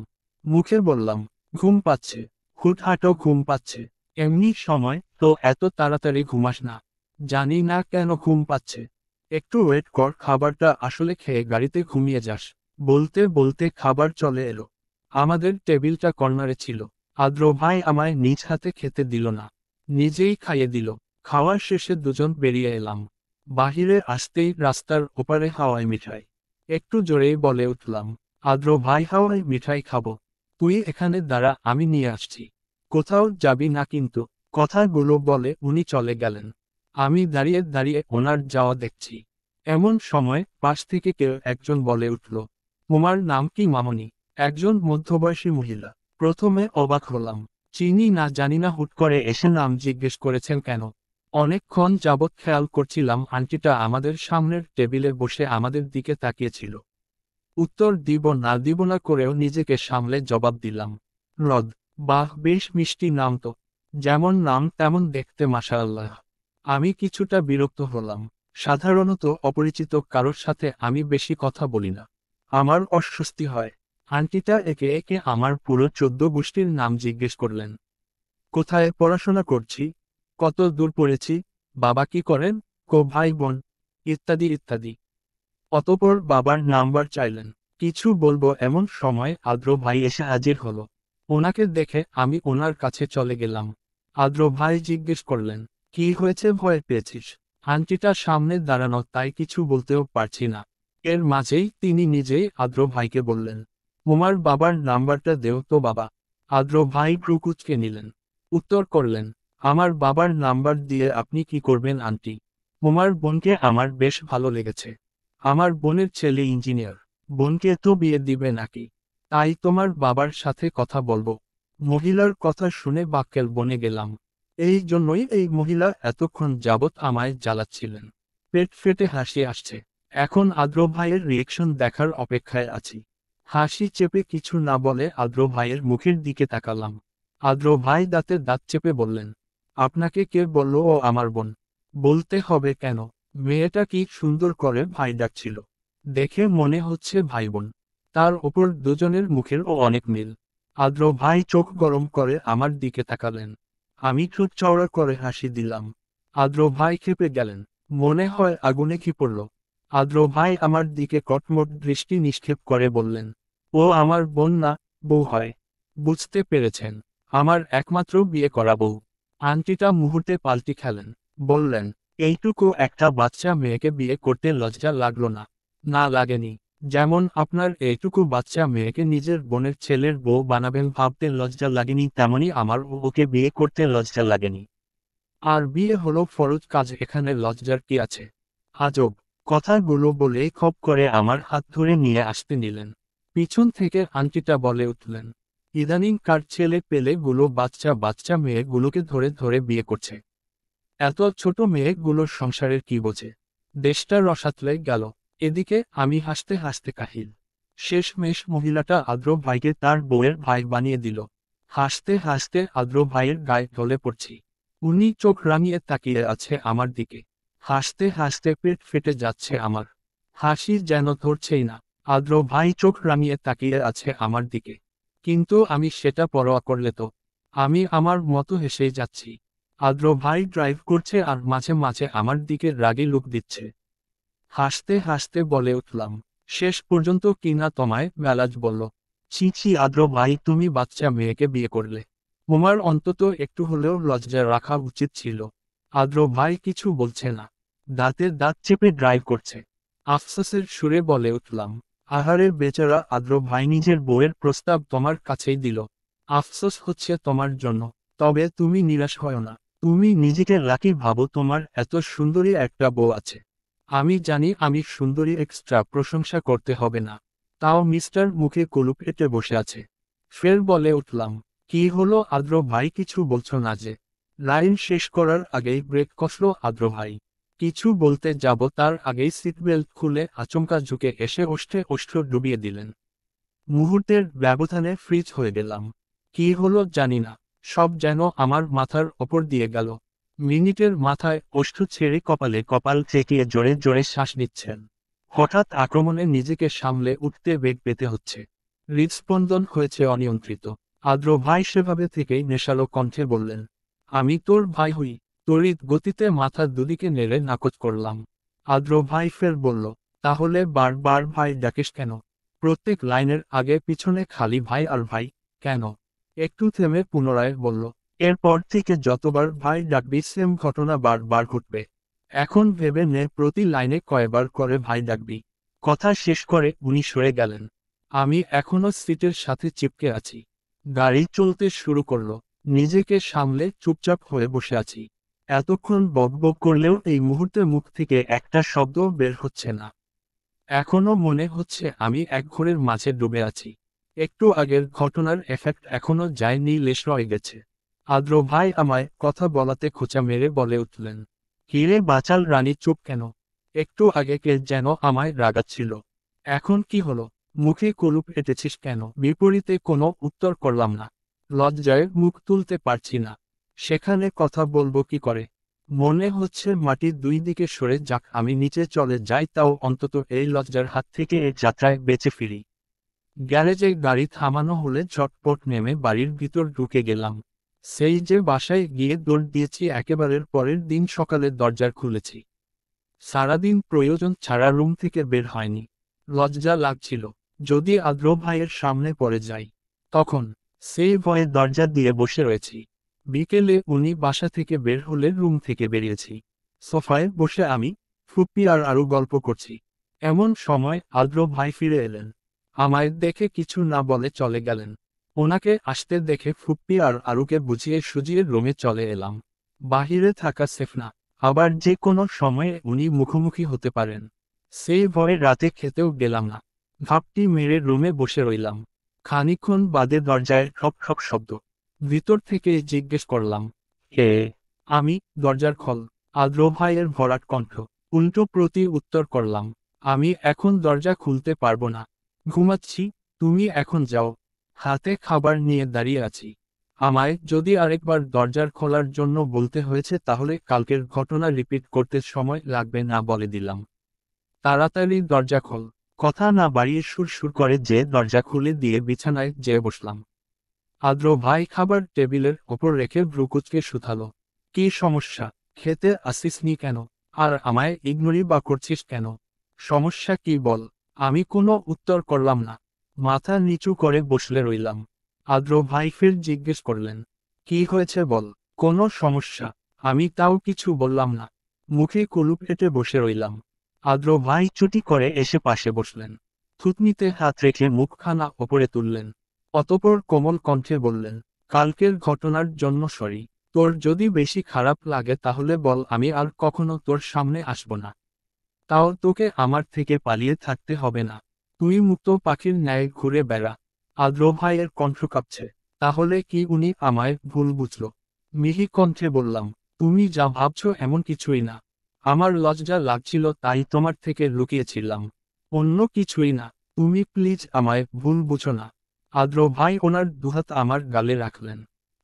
[SPEAKER 1] মুখে বললাম, ঘুম পাচ্ছে। হুটহাটো ঘুম পাচ্ছে। এমনি সময় তো এত তাড়াতাড়ি ঘুমাস না। জানি না কেন ঘুম পাচ্ছে। একটু ওয়েট কর, খাবারটা আসলে খেয়ে গাড়িতে ঘুমিয়ে যাস। বলতে বলতে খাবার চলে এলো। আমাদের টেবিলটা কর্নারে ছিল। আদ্র ভাই আমায় নিজ হাতে খেতে দিল না, নিজেই খাইয়ে দিল। খাওয়ার শেষে দুজন বেরিয়ে এলাম। বাহিরে আসতেই রাস্তার ওপারে হাওয়াই মিঠাই। একটু জোরেই বলে উঠলাম, আদ্র ভাই হাওয়াই মিঠাই খাবো। তুই এখানে দাঁড়া, আমি নিয়ে আসছি। কোথাও যাবি না কিন্তু। কথাগুলো বলে উনি চলে গেলেন। আমি দাঁড়িয়ে দাঁড়িয়ে ওনার যাওয়া দেখছি। এমন সময় পাশ থেকে কেউ একজন বলে উঠল, তোমার নাম কি মামনি? একজন মধ্যবয়সী মহিলা। প্রথমে অবাক হলাম। চিনি না জানি না, হুট করে এসে নাম জিজ্ঞেস করেছেন কেন? অনেকক্ষণ যাবৎ খেয়াল করছিলাম আন্টিটা আমাদের সামনের টেবিলে বসে আমাদের দিকে তাকিয়েছিল। উত্তর দিব না দিব না করেও নিজেকে সামলে জবাব দিলাম, রদ। বাহ, বেশ মিষ্টি নাম তো। যেমন নাম তেমন দেখতে মাশাআল্লাহ। আমি কিছুটা বিরক্ত হলাম। সাধারণত অপরিচিত কারোর সাথে আমি বেশি কথা বলি না। আমার অস্বস্তি হয়। আন্টিটা একে একে আমার পুরো 14 গোষ্ঠীর নাম জিজ্ঞেস করলেন। কোথায় পড়াশোনা করছি, কত দূর পড়েছি, বাবা কি করেন, কো ভাই বোন, ইত্যাদি ইত্যাদি। অতঃপর বাবার নাম্বার চাইলেন। কিছু বলবো এমন সময় আদ্র ভাই এসে হাজির হলো। ওনাকে দেখে আমি ওনার কাছে চলে গেলাম। আদ্র ভাই জিজ্ঞেস করলেন, কি হয়েছে, ভয় পেয়েছিস? আন্টিটা সামনে দাঁড়ানো তাই কিছু বলতেও পারছি না। এর মাঝেই তিনি নিজেই আদ্র ভাইকে বললেন, তোমার বাবার নাম্বারটা দেও তো বাবা। আদ্র ভাই ভ্রুকুঁচকে নিলেন। উত্তর করলেন, আমার বাবার নাম্বার দিয়ে আপনি কি করবেন আন্টি? তোমার বোনকে আমার বেশ ভালো লেগেছে। আমার বোনের ছেলে ইঞ্জিনিয়ার। বোনকে তো বিয়ে দিবে নাকি? তাই তোমার বাবার সাথে কথা বলবো। মহিলার কথা শুনে বাক্যাল বনে গেলাম। এই জন্যই এই মহিলা এতক্ষণ যাবৎ আমায় জ্বালাচ্ছিলেন। পেট ফেটে হাসি আসছে। এখন আদ্র ভাইয়ের রিয়েকশন দেখার অপেক্ষায় আছি। হাসি চেপে কিছু না বলে আদ্র ভাইয়ের মুখের দিকে তাকালাম। আদ্র ভাই দাঁতে দাঁত চেপে বললেন, আপনাকে কে বলল ও আমার বোন? বলতে হবে কেন? মেয়েটা কি সুন্দর করে ভাই ডাকছিল। দেখে মনে হচ্ছে ভাই বোন। তার ওপর দুজনের মুখের ও অনেক মিল। আদ্র ভাই চোখ গরম করে আমার দিকে তাকালেন। আমি ঠোঁট চওড়া করে হাসি দিলাম। আদ্র ভাই ক্ষেপে গেলেন। মনে হয় আগুনে কি পড়ল। আদ্র ভাই আমার দিকে কটমট দৃষ্টি নিক্ষেপ করে বললেন, ও আমার বোন না, বউ হয়। বুঝতে পেরেছেন, আমার একমাত্র বিয়ে করা বউ। আন্টিটা মুহূর্তে পাল্টি খেলেন। বললেন, এইটুকু একটা বাচ্চা মেয়েকে বিয়ে করতে লজ্জা লাগলো না? না লাগেনি। যেমন আপনার এইটুকু বাচ্চা মেয়েকে নিজের বোনের ছেলের বউ বানাবেন ভাবতে লজ্জা লাগেনি, তেমনি আমার ওকে বিয়ে করতে লজ্জা লাগেনি। আর বিয়ে হলো ফরজ কাজ, এখানে লজ্জার কি আছে? আজব। কথাগুলো বলেই খপ করে আমার হাত ধরে নিয়ে আসতে নিলেন। পিছন থেকে আন্টিটা বলে উঠলেন, ইদানিং কার ছেলে পেলেগুলো বাচ্চা বাচ্চা মেয়েগুলোকে ধরে ধরে বিয়ে করছে। এত ছোট মেয়েগুলোর সংসারের কি বোঝে? দেশটা রসাতলে গেল। এদিকে আমি হাসতে হাসতে কাহিল। শেষমেশ মহিলাটা আদ্র ভাইকে তার বউয়ের ভাই বানিয়ে দিল। হাসতে হাসতে আদ্র ভাইয়ের গায়ে ঢলে পড়ছি। উনি চোখ রাঙিয়ে তাকিয়ে আছে আমার দিকে। হাসতে হাসতে পেট ফেটে যাচ্ছে আমার। হাসি যেন ধরছেই না। আদ্র ভাই চোখ রাঙিয়ে তাকিয়ে আছে আমার দিকে। কিন্তু আমি সেটা পরোয়া করলে তো। আমি আমার মতো হেসেই যাচ্ছি। আদ্র ভাই ড্রাইভ করছে আর মাঝে মাঝে আমার দিকে রাগী লুক দিচ্ছে। হাসতে হাসতে বলে উঠলাম, শেষ পর্যন্ত কিনা তোমায় মেলাজ বলল। ছি ছি আদ্র ভাই, তুমি বাচ্চা মেয়েকে বিয়ে করলে। তোমার অন্তত একটু হলেও লজ্জা রাখা উচিত ছিল। আদ্র ভাই কিছু বলছে না, দাঁতের দাঁত চেপে ড্রাইভ করছে। আফসোসের সুরে বলে উঠলাম, আহারের বেচারা আদ্র ভাই, নিজের বউয়ের প্রস্তাব তোমার কাছেই দিল। আফসোস হচ্ছে তোমার জন্য। তবে তুমি নিরাশ হও না। তুমি নিজেকে লাকি ভাবো, তোমার এত সুন্দরী একটা বউ আছে। আমি জানি আমি সুন্দরী, এক্সট্রা প্রশংসা করতে হবে না। তাও মিস্টার মুখে কলুপ এঁটে বসে আছে। ফের বলে উঠলাম, কি হলো আদ্র ভাই, কিছু বলছো না যে? লাইন শেষ করার আগেই ব্রেক কষল আদ্র ভাই। কিছু বলতে যাব তার আগেই সিটবেল্ট খুলে আচমকা ঝুঁকে এসে ওষ্ঠে ওষ্ঠ ডুবিয়ে দিলেন। মুহূর্তের ব্যবধানে ফ্রিজ হয়ে গেলাম। কি হলো জানি না, সব যেন আমার মাথার ওপর দিয়ে গেল। মিনিটের মাথায় ওষ্ঠ ছেড়ে কপালে কপাল ঠেকিয়ে জোরে জোরে শ্বাস নিচ্ছেন। হঠাৎ আক্রমণে নিজেকে সামলে উঠতে বেগ পেতে হচ্ছে। হৃদস্পন্দন হয়েছে অনিয়ন্ত্রিত। আদ্র ভাই সেভাবে থেকেই নেশালো কণ্ঠে বললেন, আমি তোর ভাই হই। তড়িৎ গতিতে মাথা দুদিকে নেড়ে নাকচ করলাম। আদ্র ভাই ফের বলল, তাহলে বারবার ভাই ডাকিস কেন? প্রত্যেক লাইনের আগে পিছনে খালি ভাই আর ভাই, কেন? একটু থেমে পুনরায় বলল, এরপর থেকে যতবার ভাই ডাকবি সেম ঘটনা বারবার ঘটবে। এখন ভেবে নে প্রতি লাইনে কয়বার করে ভাই ডাকবি। কথা শেষ করে উনি সরে গেলেন। আমি এখনো সিটের সাথে চিপকে আছি। গাড়ি চলতে শুরু করলো। নিজেকে সামলে চুপচাপ হয়ে বসে আছি। এতক্ষণ বকবক করলেও এই মুহূর্তে মুখ থেকে একটা শব্দ বের হচ্ছে না। এখনো মনে হচ্ছে আমি এক ঘোরের মাঝে ডুবে আছি। একটু আগের ঘটনার এফেক্ট এখনো যায়নি, লেশ রয়ে গেছে। আদ্র ভাই আমায় কথা বলাতে খোঁচা মেরে বলে উঠলেন, কিরে বাচাল রানী, চুপ কেন? একটু আগে কে যেন আমায় রাগাচ্ছিল। এখন কি হলো? মুখে কলুপ এঁটেছিস কেন? বিপরীতে কোনো উত্তর করলাম না। লজ্জায় মুখ তুলতে পারছি না। সেখানে কথা বলবো কি করে? মনে হচ্ছে মাটির দুই দিকে সরে যাক, আমি নিচে চলে যাই, তাও অন্তত এই লজ্জার হাত থেকে এ যাত্রায় বেঁচে ফিরি। গ্যারেজে গাড়ি থামানো হলে ঝটপট নেমে বাড়ির ভিতর ঢুকে গেলাম। সেই যে বাসায় গিয়ে দৌড় দিয়েছি, একেবারের পরের দিন সকালে দরজার খুলেছি। সারাদিন প্রয়োজন ছাড়া রুম থেকে বের হয়নি। লজ্জা লাগছিল, যদি আদ্র ভাইয়ের সামনে পড়ে যাই তখন। সেই ভয়ে দরজা দিয়ে বসে রয়েছি। বিকেলে উনি বাসা থেকে বের হলে রুম থেকে বেরিয়েছি। সোফায় বসে আমি, ফুপ্পি আর আরও গল্প করছি। এমন সময় আদ্র ভাই ফিরে এলেন। আমায় দেখে কিছু না বলে চলে গেলেন। ওনাকে আসতে দেখে ফুপ্পি আর আরুকে বুঝিয়ে সুজিয়ে রুমে চলে এলাম। বাহিরে থাকা সেফ না, আবার যে কোনো সময়ে উনি মুখোমুখি হতে পারেন। সেই ভয়ে রাতে খেতেও গেলাম না। ঘাপটি মেরে রুমে বসে রইলাম। খানিকক্ষণ বাদে দরজায় ঠক ঠক শব্দ। ভিতর থেকে জিজ্ঞেস করলাম, কে? আমি। দরজার খল। আদ্র ভাইয়ের ভরাট কণ্ঠ। উল্টো প্রতি উত্তর করলাম, আমি এখন দরজা খুলতে পারবো না। ঘুমাচ্ছি। তুমি এখন যাও। হাতে খাবার নিয়ে দাঁড়িয়ে আছি। আমায় যদি আরেকবার দরজার খোলার জন্য বলতে হয়েছে তাহলে কালকের ঘটনা রিপিট করতে সময় লাগবে না বলে দিলাম। তাড়াতাড়ি দরজা খোল। কথা না বাড়িয়ে সুর করে যে দরজা খুলে দিয়ে বিছানায় যেয়ে বসলাম। আদ্র ভাই খাবার টেবিলের ওপর রেখে ভ্রুকুচকে শুধালো, কি সমস্যা? খেতে আসিসনি কেন? আর আমায় ইগনোরই বা করছিস কেন? সমস্যা কি বল? আমি কোনো উত্তর করলাম না। মাথা নিচু করে বসলে রইলাম। আদ্র ভাই ফের জিজ্ঞেস করলেন, কি হয়েছে বল? কোনো সমস্যা? আমি তাও কিছু বললাম না। মুখে কলুপ এঁটে বসে রইলাম। আদ্র ভাই চুটি করে এসে পাশে বসলেন। থুতনিতে হাত রেখে মুখখানা ওপরে তুললেন। অতঃপর কোমল কণ্ঠে বললেন, কালকের ঘটনার জন্য সরি। তোর যদি বেশি খারাপ লাগে তাহলে বল, আমি আর কখনো তোর সামনে আসব না। তাও তোকে আমার থেকে পালিয়ে থাকতে হবে না। তুই মুক্ত পাখির ন্যায় ঘুরে বেড়া। আদ্র ভাইয়ের কণ্ঠ কাঁপছে। তাহলে কি উনি আমায় ভুল বুঝল? মিহি কণ্ঠে বললাম, তুমি যা ভাবছো এমন কিছুই না। আমার লজ্জা লাগছিল তাই তোমার থেকে লুকিয়েছিলাম। অন্য কিছুই না। তুমি প্লিজ আমায় ভুল বুঝো না। আদ্র ভাই ওনার দুহাত আমার গালে রাখলেন।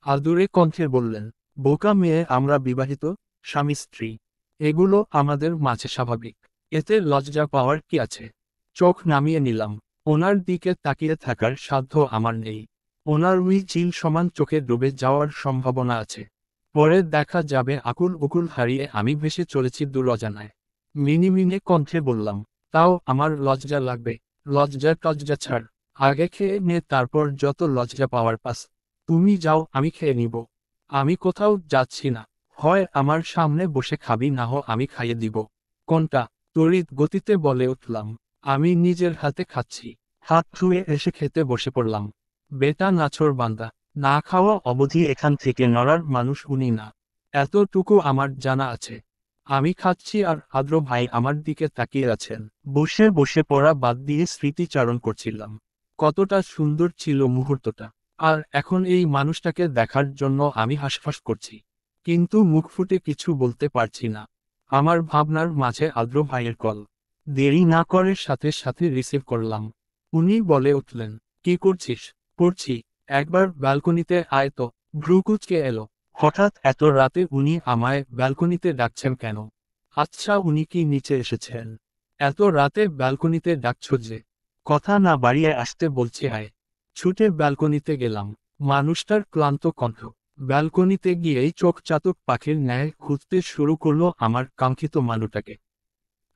[SPEAKER 1] আদুরে কণ্ঠে বললেন, বোকা মেয়ে আমরা বিবাহিত, স্বামী স্ত্রী। এগুলো আমাদের মাঝে স্বাভাবিক। এতে লজ্জা পাওয়ার কি আছে? চোখ নামিয়ে নিলাম। ওনার দিকে তাকিয়ে থাকার সাধ্য আমার নেই। ওনার চিল সমান চোখে ডুবে যাওয়ার সম্ভাবনা আছে। পরে দেখা যাবে আকুল উকুল হারিয়ে আমি ভেসে চলেছি দূর অজানায়। মিনিমিনে কণ্ঠে বললাম, তাও আমার লজ্জা লাগবে। লজ্জা টজ্জা ছাড়, আগে খেয়ে নে, তারপর যত লজ্জা পাওয়ার পাস। তুমি যাও, আমি খেয়ে নিব। আমি কোথাও যাচ্ছি না। হয় আমার সামনে বসে খাবি, না হয় আমি খাইয়ে দিব। কোনটা? তড়িৎ গতিতে বলে উঠলাম। আমি নিজের হাতে খাচ্ছি। হাত ধুয়ে এসে খেতে বসে পড়লাম। বেটা নাছোড় বান্দা, না খাওয়া অবধি এখান থেকে নড়ার মানুষ উনি না। এতটুকু আমার জানা আছে। আমি খাচ্ছি আর আদ্র ভাই আমার দিকে তাকিয়ে আছেন। বসে বসে পড়া বাদ দিয়ে স্মৃতিচারণ করছিলাম। কতটা সুন্দর ছিল মুহূর্তটা। আর এখন এই মানুষটাকে দেখার জন্য আমি হাসফাস করছি। কিন্তু মুখ ফুটে কিছু বলতে পারছি না। আমার ভাবনার মাঝে আদ্র ভাইয়ের কল। দেরি না করে সাথে সাথে রিসিভ করলাম। উনি বলে উঠলেন, কি করছিস? পড়ছি। একবার ব্যালকনিতে আয় তো। ভ্রু কুঁচকে এলো। হঠাৎ এত রাতে উনি আমায় ব্যালকনিতে ডাকছেন কেন? আচ্ছা, উনি কি নিচে এসেছেন? এত রাতে ব্যালকনিতে ডাকছ যে? কথা না বাড়িয়ে আসতে বলছি আয়। ছুটে ব্যালকনিতে গেলাম। মানুষটার ক্লান্ত কণ্ঠ। ব্যালকনিতে গিয়েই চোখ চাতক পাখির ন্যায় খুঁজতে শুরু করলো আমার কাঙ্ক্ষিত মানুষটাকে।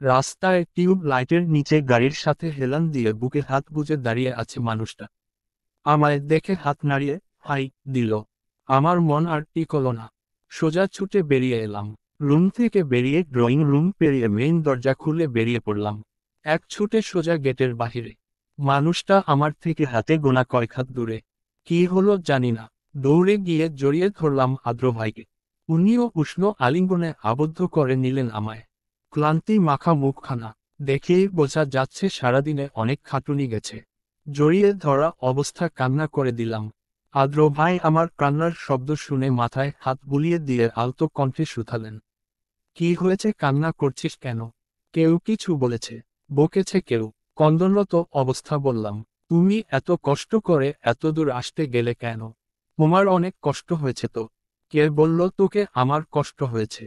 [SPEAKER 1] রাস্তায় টিউব লাইটের নিচে গাড়ির সাথে হেলান দিয়ে বুকে হাত গুজে দাঁড়িয়ে আছে মানুষটা। আমায় দেখে হাত নাড়িয়ে হাই দিল। আমার মন আর টিকল না। সোজা ছুটে বেরিয়ে এলাম। রুম থেকে বেরিয়ে ড্রয়িং রুম পেরিয়ে মেইন দরজা খুলে বেরিয়ে পড়লাম। এক ছুটে সোজা গেটের বাহিরে। মানুষটা আমার থেকে হাতে গোনা কয়েক হাত দূরে। কি হলো জানি না। দৌড়ে গিয়ে জড়িয়ে ধরলাম আদ্র ভাইকে। উনিও উষ্ণ আলিঙ্গনে আবদ্ধ করে নিলেন আমায়। ক্লান্তি মাখা মুখখানা দেখেই বোঝা যাচ্ছে সারাদিনে অনেক খাটুনি গেছে। জড়িয়ে ধরা অবস্থা কান্না করে দিলাম। আদ্র ভাই আমার কান্নার শব্দ শুনে মাথায় হাত বুলিয়ে দিয়ে আলতো কণ্ঠে শুধালেন, কি হয়েছে, কান্না করছিস কেন? কেউ কিছু বলেছে? বকেছে কেউ? কন্দনরত অবস্থা বললাম, তুমি এত কষ্ট করে এত দূর আসতে গেলে কেন? তোমার অনেক কষ্ট হয়েছে তো? কে বলল তোকে আমার কষ্ট হয়েছে?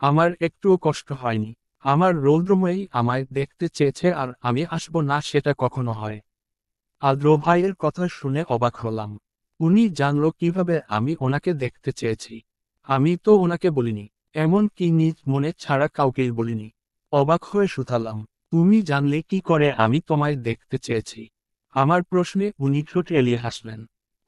[SPEAKER 1] আমার একটুও কষ্ট হয়নি। আমার রৌদ্রময়ী আমায় দেখতে চেয়েছে আর আমি আসবো না সেটা কখনো হয়? আদ্র ভাইয়ের কথা শুনে অবাক হলাম। উনি জানলো কিভাবে আমি ওনাকে দেখতে চেয়েছি? আমি তো ওনাকে বলিনি। এমন কি নিজ মনে ছাড়া কাউকেই বলিনি। অবাক হয়ে শুধালাম, তুমি জানলে কি করে আমি তোমায় দেখতে চেয়েছি? আমার প্রশ্নে উনি ঠোঁট এলিয়ে হাসলেন।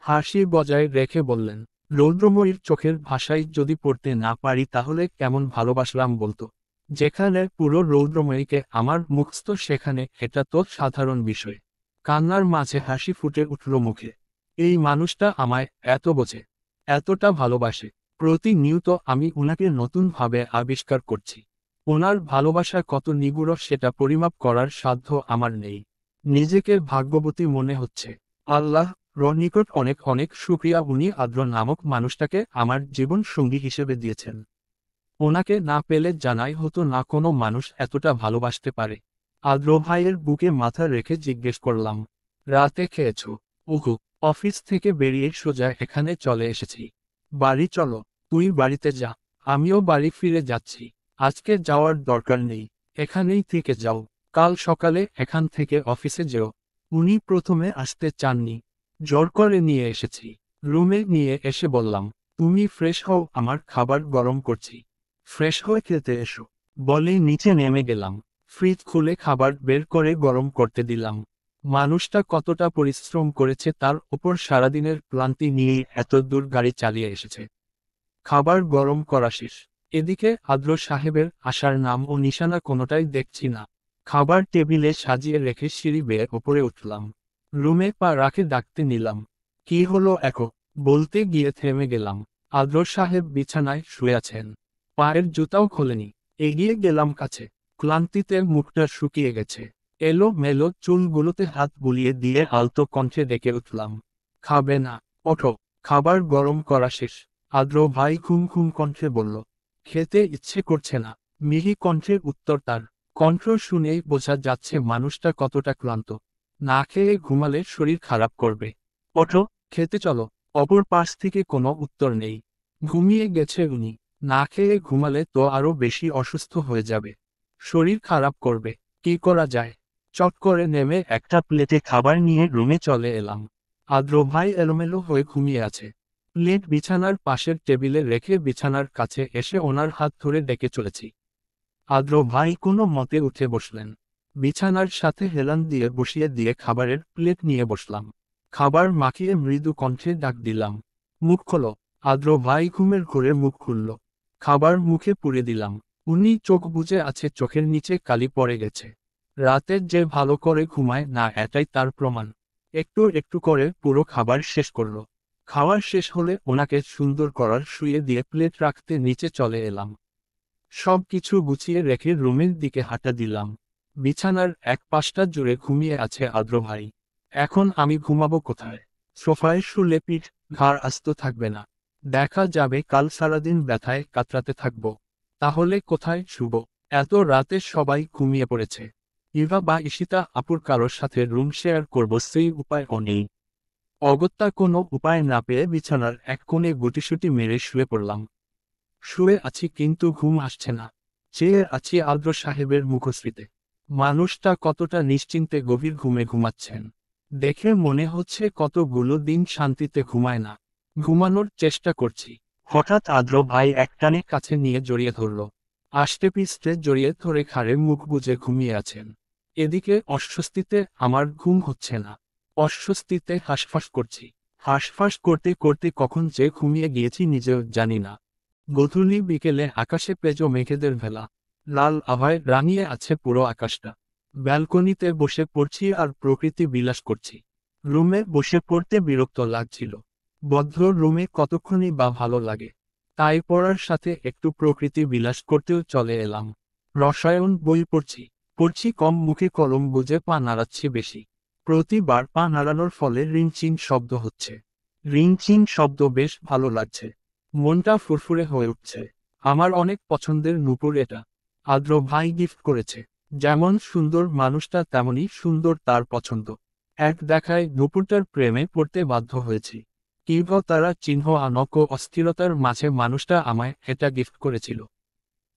[SPEAKER 1] হাসি বজায় রেখে বললেন, রৌদ্রময়ীর চোখের ভাষায় যদি পড়তে না পারি তাহলে কেমন ভালোবাসলাম বলতো? যেখানে পুরো রৌদ্রময়ীকে আমার মুখস্থ সেখানে এটা তো সাধারণ বিষয়। কান্নার মাঝে হাসি ফুটে উঠল মুখে। এই মানুষটা আমায় এত বোঝে, এতটা ভালোবাসে। প্রতিনিয়ত আমি উনাকে নতুনভাবে আবিষ্কার করছি। ওনার ভালোবাসা কত নিগুড় সেটা পরিমাপ করার সাধ্য আমার নেই। নিজেকে ভাগ্যবতী মনে হচ্ছে। আল্লাহ র নিকট অনেক অনেক শুকরিয়া, উনি আদ্র নামক মানুষটাকে আমার জীবন সঙ্গী হিসেবে দিয়েছেন। ওনাকে না পেলে জানাই হতো না কোনো মানুষ এতটা ভালোবাসতে পারে। আদ্র ভাইয়ের বুকে মাথা রেখে জিজ্ঞেস করলাম, রাতে খেয়েছো? উহু। অফিস থেকে বেরিয়ে সোজা এখানে চলে এসেছি। বাড়ি চলো। তুই বাড়িতে যা। আমিও বাড়ি ফিরে যাচ্ছি। আজকে যাওয়ার দরকার নেই। এখানেই থেকে যাও। কাল সকালে এখান থেকে অফিসে যেও। উনি প্রথমে আসতে চাননি। জোর করে নিয়ে এসেছি। রুমে নিয়ে এসে বললাম, তুমি ফ্রেশ হও, আমার খাবার গরম করছি। ফ্রেশ হয়ে খেতে এসো। বলে নিচে নেমে গেলাম। ফ্রিজ খুলে খাবার বের করে গরম করতে দিলাম। মানুষটা কতটা পরিশ্রম করেছে তার উপর সারাদিনের ক্লান্তি নিয়েই এত দূর গাড়ি চালিয়ে এসেছে। খাবার গরম করা শেষ। এদিকে আদ্র সাহেবের আসার নাম ও নিশানা কোনোটাই দেখছি না। খাবার টেবিলে সাজিয়ে রেখে সিঁড়ি বেয়ে ওপরে উঠলাম। রুমে পা রাখে ডাকতে নিলাম, কি হলো এখো? বলতে গিয়ে থেমে গেলাম। আদ্র সাহেব বিছানায় শুয়ে আছেন। পায়ের জুতাও খোলেনি। এগিয়ে গেলাম কাছে। ক্লান্তিতে মুখটা শুকিয়ে গেছে। এলো মেলো চুলগুলোতে হাত বুলিয়ে দিয়ে আলতো কণ্ঠে ডেকে উঠলাম, খাবে না? ওঠো। খাবার গরম করা শেষ। আদ্র ভাই ঘুম ঘুম কণ্ঠে বলল, খেতে ইচ্ছে করছে না। মিহি কণ্ঠের উত্তর তার। কণ্ঠ শুনেই বোঝা যাচ্ছে মানুষটা কতটা ক্লান্ত। না খেয়ে ঘুমালে শরীর খারাপ করবে। ওঠো, খেতে চলো। অপর পাশ থেকে কোনো উত্তর নেই। ঘুমিয়ে গেছে উনি। না খেয়ে ঘুমালে তো আরো বেশি অসুস্থ হয়ে যাবে, শরীর খারাপ করবে। কি করা যায়? চট করে নেমে একটা প্লেটে খাবার নিয়ে রুমে চলে এলাম। আদ্র ভাই এলোমেলো হয়ে ঘুমিয়ে আছে। প্লেট বিছানার পাশের টেবিলে রেখে বিছানার কাছে এসে ওনার হাত ধরে ডেকে চলেছি। আদ্র ভাই কোনো মতে উঠে বসলেন। বিছানার সাথে হেলান দিয়ে বসিয়ে দিয়ে খাবারের প্লেট নিয়ে বসলাম। খাবার মাখিয়ে মৃদু কণ্ঠে ডাক দিলাম, মুখ খোলো। আদ্র ভাই ঘুমের ঘোরে মুখ খুলল। খাবার মুখে পুরে দিলাম। উনি চোখ বুজে আছে, চোখের নিচে কালি পড়ে গেছে। রাতের যে ভালো করে ঘুমায় না, এটাই তার প্রমাণ। একটু একটু করে পুরো খাবার শেষ করল। খাওয়ার শেষ হলে ওনাকে সুন্দর করার শুয়ে দিয়ে প্লেট রাখতে নিচে চলে এলাম। সব কিছু গুছিয়ে রেখে রুমের দিকে হাঁটা দিলাম। বিছানার এক পাশটা জুড়ে ঘুমিয়ে আছে আদ্র ভাই। এখন আমি ঘুমাবো কোথায়? সোফায় শুলে পিঠ, ঘাড় আস্ত থাকবে না। দেখা যাবে কাল সারাদিন ব্যথায় কাতরাতে থাকব। তাহলে কোথায় শুব? এত রাতে সবাই ঘুমিয়ে পড়েছে। ইভা বা ঈশিতা আপুর কারোর সাথে রুম শেয়ার করব সেই উপায়ও নেই। অগত্যা কোনো উপায় না পেয়ে বিছানার এক কোণে গুটিসুটি মেরে শুয়ে পড়লাম। শুয়ে আছি কিন্তু ঘুম আসছে না। চেয়ে আছি আদ্র সাহেবের মুখশ্রীতে। মানুষটা কতটা নিশ্চিন্তে গভীর ঘুমে ঘুমাচ্ছেন। দেখে মনে হচ্ছে কতগুলো দিন শান্তিতে ঘুমায় না। ঘুমানোর চেষ্টা করছি। হঠাৎ আদ্র ভাই একটানে কাছে নিয়ে জড়িয়ে ধরল। আষ্টে পিষ্টে জড়িয়ে ধরে ঘাড়ে মুখ গুজে ঘুমিয়ে আছেন। এদিকে অস্বস্তিতে আমার ঘুম হচ্ছে না। অস্বস্তিতে হাঁসফাঁস করছি। হাঁসফাঁস করতে করতে কখন যে ঘুমিয়ে গিয়েছি নিজেও জানি না। গধূলি বিকেলে আকাশে পেঁজো মেঘেদের ভেলা। লাল আভায় রাঙিয়ে আছে পুরো আকাশটা। ব্যালকনিতে বসে পড়ছি আর প্রকৃতি বিলাস করছি। রুমে বসে পড়তে বিরক্ত লাগছিল। বদ্ধ রুমে কতক্ষণই বা ভালো লাগে। তাই পড়ার সাথে একটু প্রকৃতি বিলাস করতেও চলে এলাম। রসায়ন বই পড়ছি। পড়ছি কম, মুখে কলম বুঝে পা নাড়াচ্ছি বেশি। প্রতিবার পা নাড়ানোর ফলে রিনচিন শব্দ হচ্ছে। রিনচিন শব্দ বেশ ভালো লাগছে। মনটা ফুরফুরে হয়ে উঠছে। আমার অনেক পছন্দের নূপুর এটা। আদ্র ভাই গিফট করেছে। যেমন সুন্দর মানুষটা তেমনই সুন্দর তার পছন্দ। এক দেখায় নূপুরটার প্রেমে পড়তে বাধ্য হয়েছি। কিভাবে তারা চিহ্ন আনক ও অস্থিরতার মাঝে মানুষটা আমায় এটা গিফট করেছিল।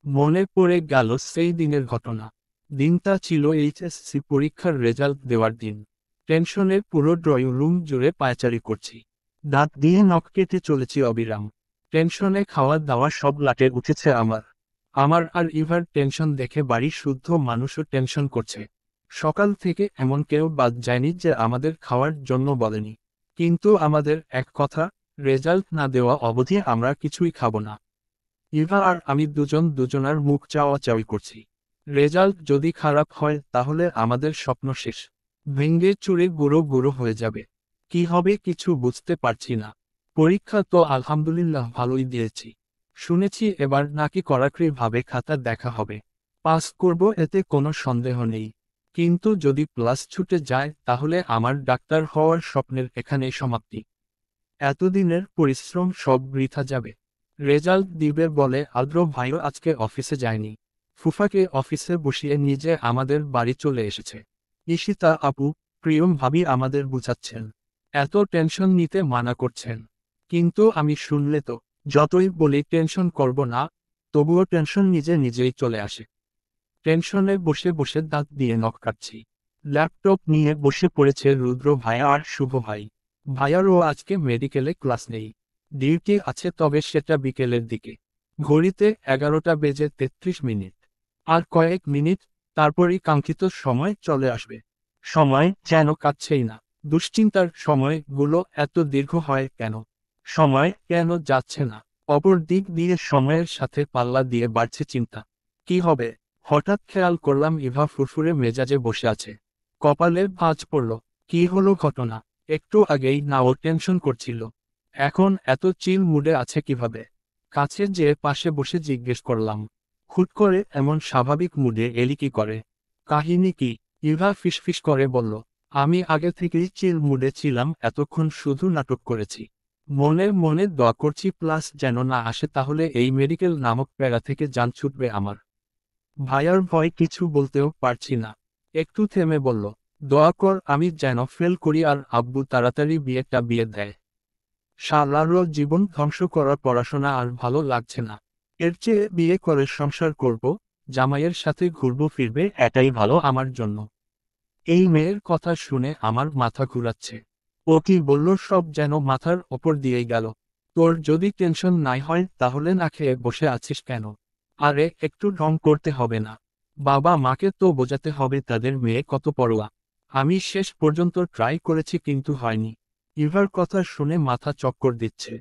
[SPEAKER 1] মনে পড়ে গেল সেই দিনের ঘটনা। দিনটা ছিল এইচএসসি পরীক্ষার রেজাল্ট দেওয়ার দিন। টেনশনে পুরো ড্রয়িং রুম জুড়ে পায়চারি করছি। দাঁত দিয়ে নখ কেটে চলেছি অবিরাম। টেনশনে খাওয়া দাওয়া সব লাটে উঠেছে আমার। আমার আর ইভার টেনশন দেখে বাড়ির শুদ্ধ মানুষও টেনশন করছে। সকাল থেকে এমন কেউ বাদ যায়নি যে আমাদের খাওয়ার জন্য বলেনি। কিন্তু আমাদের এক কথা, রেজাল্ট না দেওয়া অবধি আমরা কিছুই খাবো না। ইভা আর আমি দুজন দুজনার মুখ চাওয়াচাওয়ি করছি। রেজাল্ট যদি খারাপ হয় তাহলে আমাদের স্বপ্ন শেষ। ভেঙ্গে চুরে গুঁড়ো গুঁড়ো হয়ে যাবে। কি হবে কিছু বুঝতে পারছি না। পরীক্ষা তো আলহামদুলিল্লাহ ভালোই দিয়েছি। শুনেছি এবার নাকি কড়াকড়ি ভাবে খাতা দেখা হবে। পাস করব এতে কোনো সন্দেহ নেই। কিন্তু যদি প্লাস ছুটে যায় তাহলে আমার ডাক্তার হওয়ার স্বপ্নের এখানেই সমাপ্তি। এতদিনের পরিশ্রম সব বৃথা যাবে। রেজাল্ট দিবে বলে আদ্র ভাইও আজকে অফিসে যায়নি। ফুফাকে অফিসে বসিয়ে নিজে আমাদের বাড়ি চলে এসেছে। ঈশিতা আপু, প্রিয়ম ভাবি আমাদের বুঝাচ্ছেন। এত টেনশন নিতে মানা করছেন। কিন্তু আমি শুনলে তো যতই বলি টেনশন করব না, তবুও টেনশন নিজে নিজেই চলে আসে। টেনশনে বসে বসে দাঁত দিয়ে নখ কাটছি। ল্যাপটপ নিয়ে বসে পড়েছে রুদ্র ভাইয়া আর শুভ ভাই। ভাইয়ারও আজকে মেডিকেলে ক্লাস নেই। ডিউটি আছে, তবে সেটা বিকেলের দিকে। ঘড়িতে 11:33। আর কয়েক মিনিট, তারপরই কাঙ্ক্ষিত সময় চলে আসবে। সময় যেন কাটছেই না। দুশ্চিন্তার সময়গুলো এত দীর্ঘ হয় কেন? সময় কেন যাচ্ছে না? অপর দিক দিয়ে সময়ের সাথে পাল্লা দিয়ে বাড়ছে চিন্তা। কি হবে? হঠাৎ খেয়াল করলাম ইভা ফুরফুরে মেজাজে বসে আছে। কপালে ভাঁজ পড়ল। কি হলো ঘটনা? একটু আগেই না ও টেনশন করছিল। এখন এত চিল মুডে আছে কিভাবে? কাছে যেয়ে পাশে বসে জিজ্ঞেস করলাম, হুট করে এমন স্বাভাবিক মুডে এলি কি করে? কাহিনী কি? ইভা ফিসফিস করে বলল, আমি আগে থেকেই চিল মুডে ছিলাম, এতক্ষণ শুধু নাটক করেছি। মনে মনে দোয়া করছি প্লাস যেন না আসে, তাহলে এই মেডিকেল নামক প্যারা থেকে জান ছুটবে আমার। ভাইয়ার ভয় কিছু বলতেও পারছি না। একটু থেমে বলল, দোয়া কর আমি যেন ফেল করি আর আব্বু তাড়াতাড়ি বিয়ে দেয়। সারারো জীবন ধ্বংস করার পড়াশোনা আর ভালো লাগছে না। এর চেয়ে বিয়ে করে সংসার করব, জামাইয়ের সাথে ঘুরবো ফিরবে, এটাই ভালো আমার জন্য। এই মেয়ের কথা শুনে আমার মাথা ঘুরাচ্ছে। ও কি বলল সব যেন মাথার ওপর দিয়েই গেল। তোর যদি টেনশন নাই হয় তাহলে না খেয়ে বসে আছিস কেন? আরে একটু ঢং করতে হবে না। বাবা মাকে তো বোঝাতে হবে তাদের মেয়ে কত পড়ুয়া। আমি শেষ পর্যন্ত ট্রাই করেছি কিন্তু হয়নি। ইভার কথা শুনে মাথা চক্কর দিচ্ছে।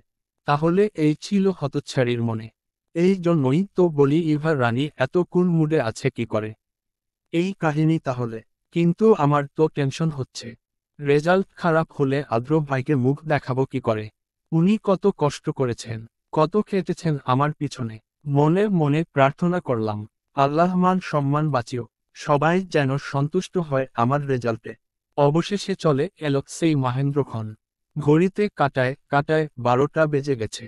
[SPEAKER 1] তাহলে এই ছিল হতচ্ছাড়ির মনে। এই জন্যই তো বলি ইভার রানী এত কুল মুডে আছে কি করে। এই কাহিনী তাহলে। কিন্তু আমার তো টেনশন হচ্ছে। রেজাল্ট খারাপ হলে আদ্র ভাইকে মুখ দেখাবো কি করে? উনি কত কষ্ট করেছেন, কত খেটেছেন আমার পিছনে। মনে মনে প্রার্থনা করলাম, আল্লাহ মান সম্মান বাঁচিও, সবাই যেন সন্তুষ্ট হয় আমার রেজাল্টে। অবশেষে চলে এলো সেই মহেন্দ্রক্ষণ। ঘড়িতে কাটায় কাটায় 12টা বেজে গেছে।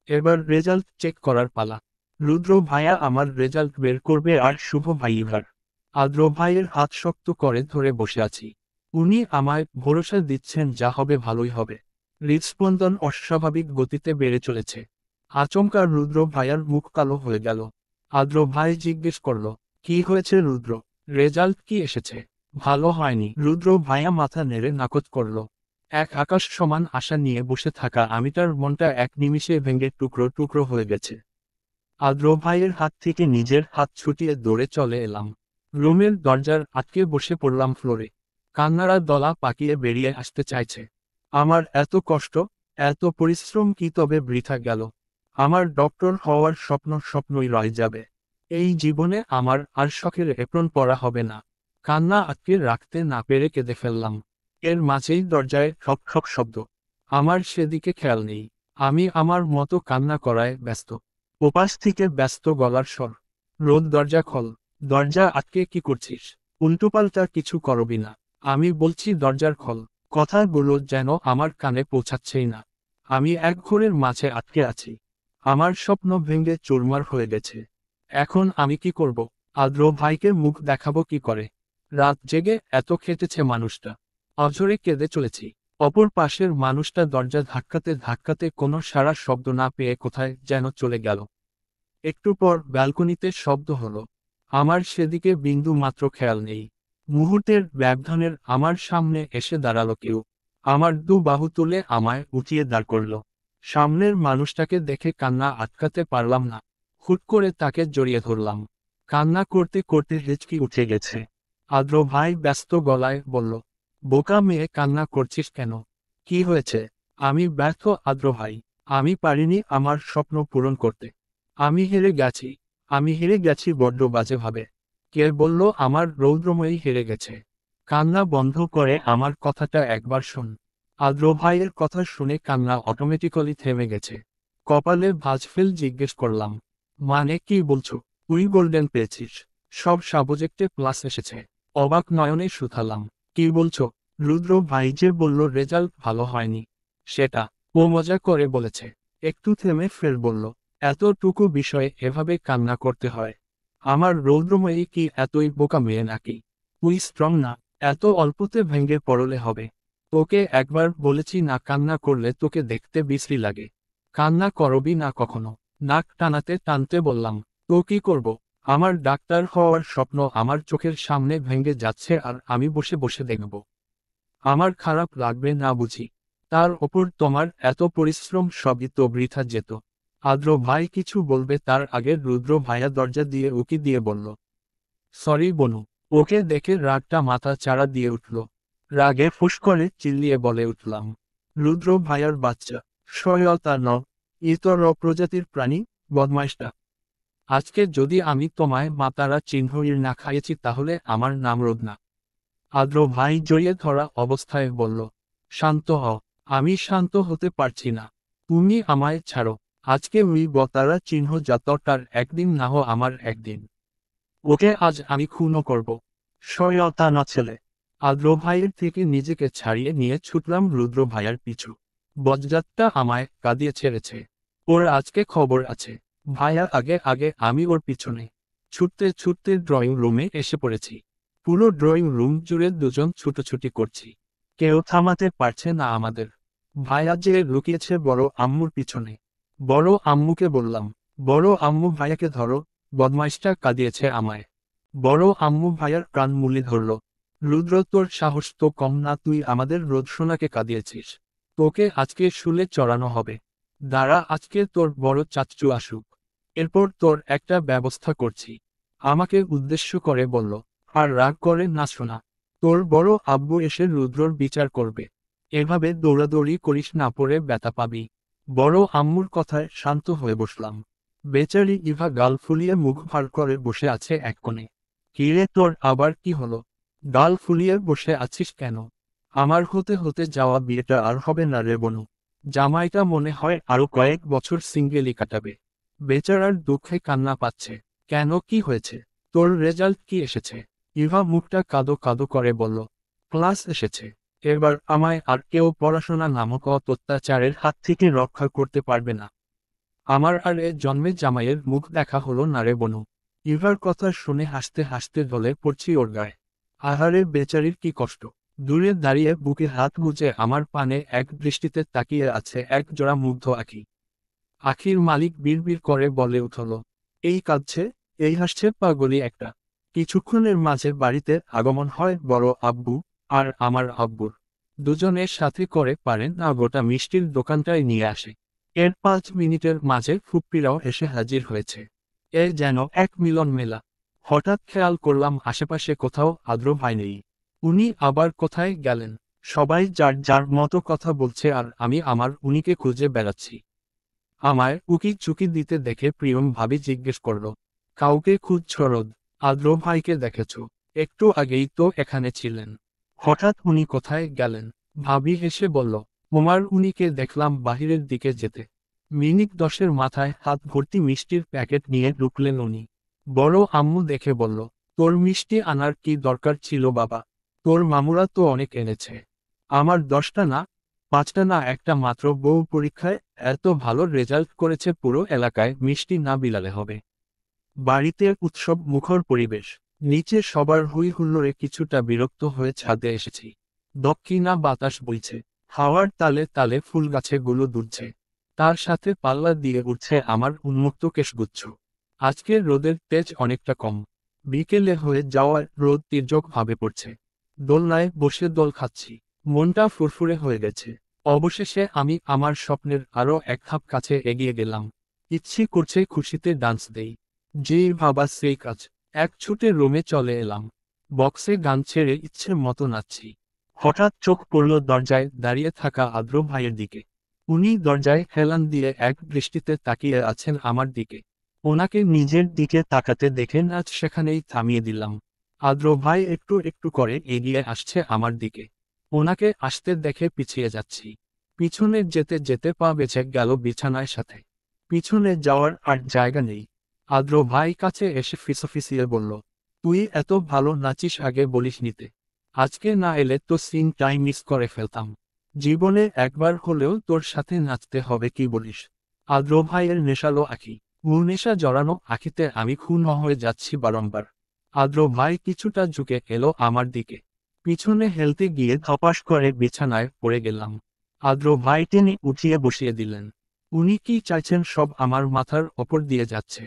[SPEAKER 1] এবার রেজাল্ট চেক করার পালা। রুদ্র ভাইয়া আমার রেজাল্ট বের করবে আর শুভ ভাই ইভার। আদ্র ভাইয়ের হাত শক্ত করে ধরে বসে আছি। উনি আমায় ভরসা দিচ্ছেন যা হবে ভালোই হবে। হৃদস্পন্দন অস্বাভাবিক গতিতে বেড়ে চলেছে। আচমকা রুদ্র ভাইয়ার মুখ কালো হয়ে গেল। আদ্র ভাই জিজ্ঞেস করল, কি হয়েছে রুদ্র? রেজাল্ট কি এসেছে? ভালো হয়নি। রুদ্র ভাইয়া মাথা নেড়ে নাকচ করল। এক আকাশ সমান আশা নিয়ে বসে থাকা আমিটার মনটা এক নিমিষে ভেঙে টুকরো টুকরো হয়ে গেছে। আদ্র ভাইয়ের হাত থেকে নিজের হাত ছুটিয়ে দৌড়ে চলে এলাম। রুমের দরজার আটকে বসে পড়লাম ফ্লোরে। কান্নারা দলা পাকিয়ে বেরিয়ে আসতে চাইছে। আমার এত কষ্ট, এত পরিশ্রম কি তবে বৃথা গেল? আমার ডক্টর হওয়ার স্বপ্ন স্বপ্নই রয়ে যাবে। এই জীবনে আমার আর শখের এপ্রন পরা হবে না। কান্না আটকে রাখতে না পেরে কেঁদে ফেললাম। এর মাঝেই দরজায় ঠক ঠক শব্দ। আমার সেদিকে খেয়াল নেই। আমি আমার মতো কান্না করায় ব্যস্ত। ওপাশ থেকে ব্যস্ত গলার স্বর, রোদ দরজা খোল। দরজা আটকে কি করছিস? উল্টোপাল্টা কিছু করবি না। আমি বলছি দরজার খোল। কথাগুলো যেন আমার কানে পৌঁছাচ্ছেই না। আমি এক ঘোরের মাঝে আটকে আছি। আমার স্বপ্ন ভেঙে চুরমার হয়ে গেছে। এখন আমি কি করব? আদ্র ভাইকে মুখ দেখাবো কি করে? রাত জেগে এত খেটেছে মানুষটা। অঝরে কেঁদে চলেছি। অপর পাশের মানুষটা দরজা ধাক্কাতে ধাক্কাতে কোনো সাড়া শব্দ না পেয়ে কোথায় যেন চলে গেল। একটু পর ব্যালকনিতে শব্দ হলো। আমার সেদিকে বিন্দু মাত্র খেয়াল নেই। মুহূর্তের ব্যবধানের আমার সামনে এসে দাঁড়ালো কেউ। আমার দু বাহু তুলে আমায় উঠিয়ে দাঁড় করল। সামনের মানুষটাকে দেখে কান্না আটকাতে পারলাম না। হুট করে তাকে জড়িয়ে ধরলাম। কান্না করতে করতে হেঁচকি উঠে গেছে। আদ্র ভাই ব্যস্ত গলায় বলল, বোকা মেয়ে কান্না করছিস কেন? কি হয়েছে? আমি ব্যর্থ আদ্র ভাই। আমি পারিনি আমার স্বপ্ন পূরণ করতে। আমি হেরে গেছি। আমি হেরে গেছি বড্ড বাজেভাবে। কে বলল আমার রৌদ্রময়ী হেরে গেছে? কান্না বন্ধ করে আমার কথাটা একবার শোন। আদ্র ভাইয়ের কথা শুনে কান্না অটোমেটিক্যালি থেমে গেছে। কপালে ভাঁজ ফেল জিজ্ঞেস করলাম, মানে কি বলছো? তুই গোল্ডেন পেয়েছিস, সব সাবজেক্টে প্লাস এসেছে। অবাক নয়নে শুধালাম, কি বলছো? রুদ্র ভাই যে বলল রেজাল্ট ভালো হয়নি, সেটা ও মজা করে বলেছে। একটু থেমে ফের বলল, এতটুকু বিষয়ে এভাবে কান্না করতে হয়? আমার রৌদ্রময়ী কি এতই বোকা মেয়ে নাকি? তুই স্ট্রং না, এত অল্পতে ভেঙে পড়লে হবে। তোকে একবার বলেছি না কান্না করলে তোকে দেখতে বিশ্রী লাগে। কান্না করবি না কখনো। নাক টানাতে টানতে বললাম, তো কি করব? আমার ডাক্তার হওয়ার স্বপ্ন আমার চোখের সামনে ভেঙে যাচ্ছে আর আমি বসে বসে দেখব। আমার খারাপ লাগবে না বুঝি? তার ওপর তোমার এত পরিশ্রম সবই তো বৃথা যেত। আদ্র ভাই কিছু বলবে তার আগে রুদ্র ভাইয়া দরজা দিয়ে উকি দিয়ে বলল, সরি বনু। ওকে দেখে রাগটা মাথা চাড়া দিয়ে উঠল। রাগে ফুস করে চিল্লিয়ে বলে উঠলাম, রুদ্র ভাইয়ার বাচ্চা, সহায়তা ন, ইতর প্রজাতির প্রাণী, বদমাইশটা। আজকে যদি আমি তোমায় মাতারা চিহ্ন না খাইয়েছি তাহলে আমার নাম রোদ না। আদ্র ভাই জড়িয়ে ধরা অবস্থায় বলল, শান্ত হও। আমি শান্ত হতে পারছি না। তুমি আমায় ছাড়ো। আজকে ওই বতারা চিহ্ন যাতটার একদিন না হো আমার একদিন। ওকে আজ আমি খুনও করব। সহায়তা না ছেলে। আদ্র ভাইয়ের থেকে নিজেকে ছাড়িয়ে নিয়ে ছুটলাম রুদ্র ভাইয়ার পিছু। বজ্জাতটা আমায় কাঁদিয়ে ছেড়েছে। ওর আজকে খবর আছে। ভাইয়া আগে আগে আমি ওর পিছনে। ছুটতে ছুটতে ড্রয়িং রুমে এসে পড়েছি। পুরো ড্রয়িং রুম জুড়ে দুজন ছুটোছুটি করছি। কেউ থামাতে পারছে না আমাদের। ভাইয়া যে লুকিয়েছে বড় আম্মুর পিছনে। বড় আম্মুকে বললাম, বড় আম্মু ভাইয়াকে ধরো, বদমাইশটা কাঁদিয়েছে আমায়। বড় আম্মু ভাইয়ার প্রাণ মুলি ধরল। রুদ্র, তোর সাহস তো কম না, তুই আমাদের রোদসোনাকে কাঁদিয়েছিস। তোকে আজকে শুলে চড়ানো হবে। দাঁড়া, আজকে তোর বড় চাচ্চু আসুক, এরপর তোর একটা ব্যবস্থা করছি। আমাকে উদ্দেশ্য করে বলল, আর রাগ করে না শোনা, তোর বড় আব্বু এসে রুদ্রর বিচার করবে। এভাবে দৌড়াদৌড়ি করিস না, পড়ে ব্যথা পাবি। বড় আম্মুর কথায় শান্ত হয়ে বসলাম। বেচারি ইভা গাল ফুলিয়ে মুখ ভার করে বসে আছে এক কোণে। কিরে, তোর আবার কি হলো? গাল ফুলিয়ে বসে আছিস কেন? আমার হতে হতে যাওয়া বিয়েটা আর হবে না রে বনু। জামাইটা মনে হয় আরো কয়েক বছর সিঙ্গেলি কাটাবে। বেচারার দুঃখে কান্না পাচ্ছে। কেন, কি হয়েছে? তোর রেজাল্ট কি এসেছে? ইভা মুখটা কাদো কাদো করে বলল, ক্লাস এসেছে। এবার আমায় আর কেউ পড়াশোনা নামক অত্যাচারের হাত থেকে রক্ষা করতে পারবে না। আমার আর এ জন্মে জামাইয়ের মুখ দেখা হলো না রে বনু। ইভার কথা শুনে হাসতে হাসতে ঢলে পড়ছি ওর গায়ে। আহারে বেচারির কি কষ্ট। দূরে দাঁড়িয়ে বুকে হাত গুজে আমার পানে এক দৃষ্টিতে তাকিয়ে আছে এক জোড়া মুগ্ধ আঁখি। আখির মালিক বিড়বিড় করে বলে উঠল, এই কাঁদছে, এই হাসছে, পাগলি একটা। কিছুক্ষণের মাঝে বাড়িতে আগমন হয় বড় আব্বু আর আমার আব্বুর। দুজনের সাথে করে পারেন না গোটা মিষ্টির দোকানটায় নিয়ে আসে। এর 5 মিনিটের মাঝে ফুপ্পিরাও এসে হাজির হয়েছে। এ যেন এক মিলন মেলা। হঠাৎ খেয়াল করলাম আশেপাশে কোথাও আদ্র ভাই নেই। উনি আবার কোথায় গেলেন? সবাই যার যার মতো কথা বলছে আর আমি আমার উনিকে খুঁজে বেড়াচ্ছি। আমায় উকি চুকি দিতে দেখে প্রিয়ম ভাবি জিজ্ঞেস করল, কাউকে খুঁজছ রোদ? আদ্র ভাইকে দেখেছ? একটু আগেই তো এখানে ছিলেন। হঠাৎ উনি কোথায় গেলেন? ভাবি হেসে বলল, তোমার উনিকে দেখলাম বাহিরের দিকে যেতে। মিনিট 10-এর মাথায় হাত ভর্তি মিষ্টির প্যাকেট নিয়ে ঢুকলেন উনি। বড় আম্মু দেখে বলল, তোর মিষ্টি আনার কি দরকার ছিল বাবা? তোর মামুরা তো অনেক এনেছে। আমার 10টা না, 5টা না, একটা মাত্র বউ পরীক্ষায় এত ভালো রেজাল্ট করেছে, পুরো এলাকায় মিষ্টি না বিলালে হবে। বাড়িতে উৎসব মুখর পরিবেশ। নিচে সবার হুই হুল্লোড়ে কিছুটা বিরক্ত হয়ে ছাদে এসেছি। দক্ষিণা বাতাস বইছে। হাওয়ার তালে তালে ফুল গাছেগুলো দুলছে। তার সাথে পাল্লা দিয়ে উঠছে আমার উন্মুক্ত কেশগুচ্ছ। আজকের রোদের তেজ অনেকটা কম। বিকেলে হয়ে যাওয়ার রোদ তির্যক ভাবে পড়ছে। দোলনায় বসে দোল খাচ্ছি। মনটা ফুরফুরে হয়ে গেছে। অবশেষে আমি আমার স্বপ্নের আরও এক ধাপ কাছে এগিয়ে গেলাম। ইচ্ছে করছে খুশিতে ডান্স দেই। যেই ভাবা সেই কাজ। এক ছুটে রুমে চলে এলাম। বক্সে গান ছেড়ে ইচ্ছে মতো নাচছি। হঠাৎ চোখ পড়ল দরজায় দাঁড়িয়ে থাকা আদ্র ভাইয়ের দিকে। উনি দরজায় হেলান দিয়ে এক দৃষ্টিতে তাকিয়ে আছেন আমার দিকে। ওনাকে নিজের দিকে তাকাতে দেখে নাচ সেখানেই থামিয়ে দিলাম। আদ্র ভাই একটু একটু করে এগিয়ে আসছে আমার দিকে। ওনাকে আসতে দেখে পিছিয়ে যাচ্ছি। পিছনে যেতে যেতে পা বেঁচে গেল বিছানায় সাথে। পিছনে যাওয়ার আর জায়গা নেই। আদ্র ভাই কাছে এসে ফিসফিসিয়ে বলল, তুই এত ভালো নাচিস, আগে বলিস নিতে। আজকে না এলে তো সিন টাইম মিস করে ফেলতাম। জীবনে একবার হলেও তোর সাথে নাচতে হবে, কি বলিস? আদ্র ভাইয়ের নেশালো আঁখি। নেশা জড়ানো আঁখিতে আমি খুন হয়ে যাচ্ছি বারংবার। আদ্র ভাই কিছুটা ঝুঁকে এলো আমার দিকে। পিছনে হেলতে গিয়ে ধপাস করে বিছানায় পড়ে গেলাম। আদ্র ভাই টেনে উঠিয়ে বসিয়ে দিলেন। উনি কি চাইছেন সব আমার মাথার ওপর দিয়ে যাচ্ছে।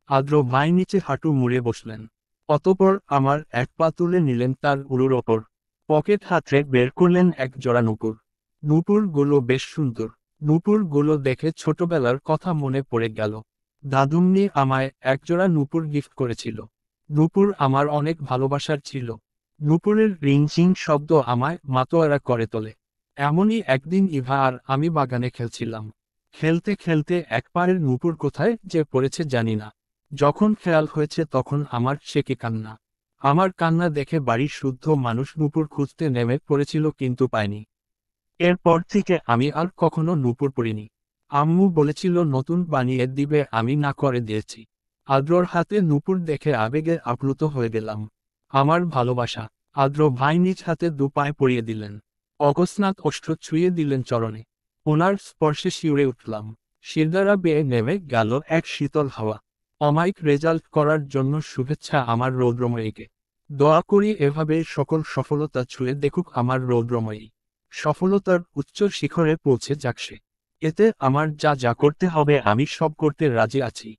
[SPEAKER 1] আদ্র ভাই নিচে হাঁটু মুড়ে বসলেন। অতঃপর আমার এক পা তুলে নিলেন তার উরুর ওপর। পকেট হাতড়ে বের করলেন এক জোড়া নূপুর। নূপুরগুলো বেশ সুন্দর। নূপুরগুলো দেখে ছোটবেলার কথা মনে পড়ে গেল। দাদুমনি আমায় একজোড়া নূপুর গিফট করেছিল। নূপুর আমার অনেক ভালোবাসার ছিল। নূপুরের রিংচিং শব্দ আমায় মাতোয়ারা করে তোলে। এমনই একদিন ইভা আর আমি বাগানে খেলছিলাম। খেলতে খেলতে এক পায়ের নূপুর কোথায় যে পড়েছে জানি না। যখন খেয়াল হয়েছে তখন আমার সে কি কান্না। আমার কান্না দেখে বাড়ির শুদ্ধ মানুষ নূপুর খুঁজতে নেমে পড়েছিল কিন্তু পায়নি। এরপর থেকে আমি আর কখনো নূপুর পরিনি। আম্মু বলেছিল নতুন বানিয়ে দিবে, আমি না করে দিয়েছি। আদ্রর হাতে নূপুর দেখে আবেগে আপ্লুত হয়ে গেলাম। আমার ভালোবাসা। আদ্র ভাই নিজ হাতে 2 পায়ে পরিয়ে দিলেন। অকস্মাৎ ওষ্ঠ ছুঁয়ে দিলেন চরণে। ওনার স্পর্শে শিউরে উঠলাম। শিরদাঁড়া বেয়ে নেমে গেল এক শীতল হাওয়া। অমায়িক রেজাল্ট করার জন্য শুভেচ্ছা আমার রৌদ্রময়ীকে। দোয়া করি এভাবে সকল সফলতা ছুঁয়ে দেখুক আমার রৌদ্রময়ী। সফলতার উচ্চ শিখরে পৌঁছে যাক সে। এতে আমার যা যা করতে হবে আমি সব করতে রাজি আছি।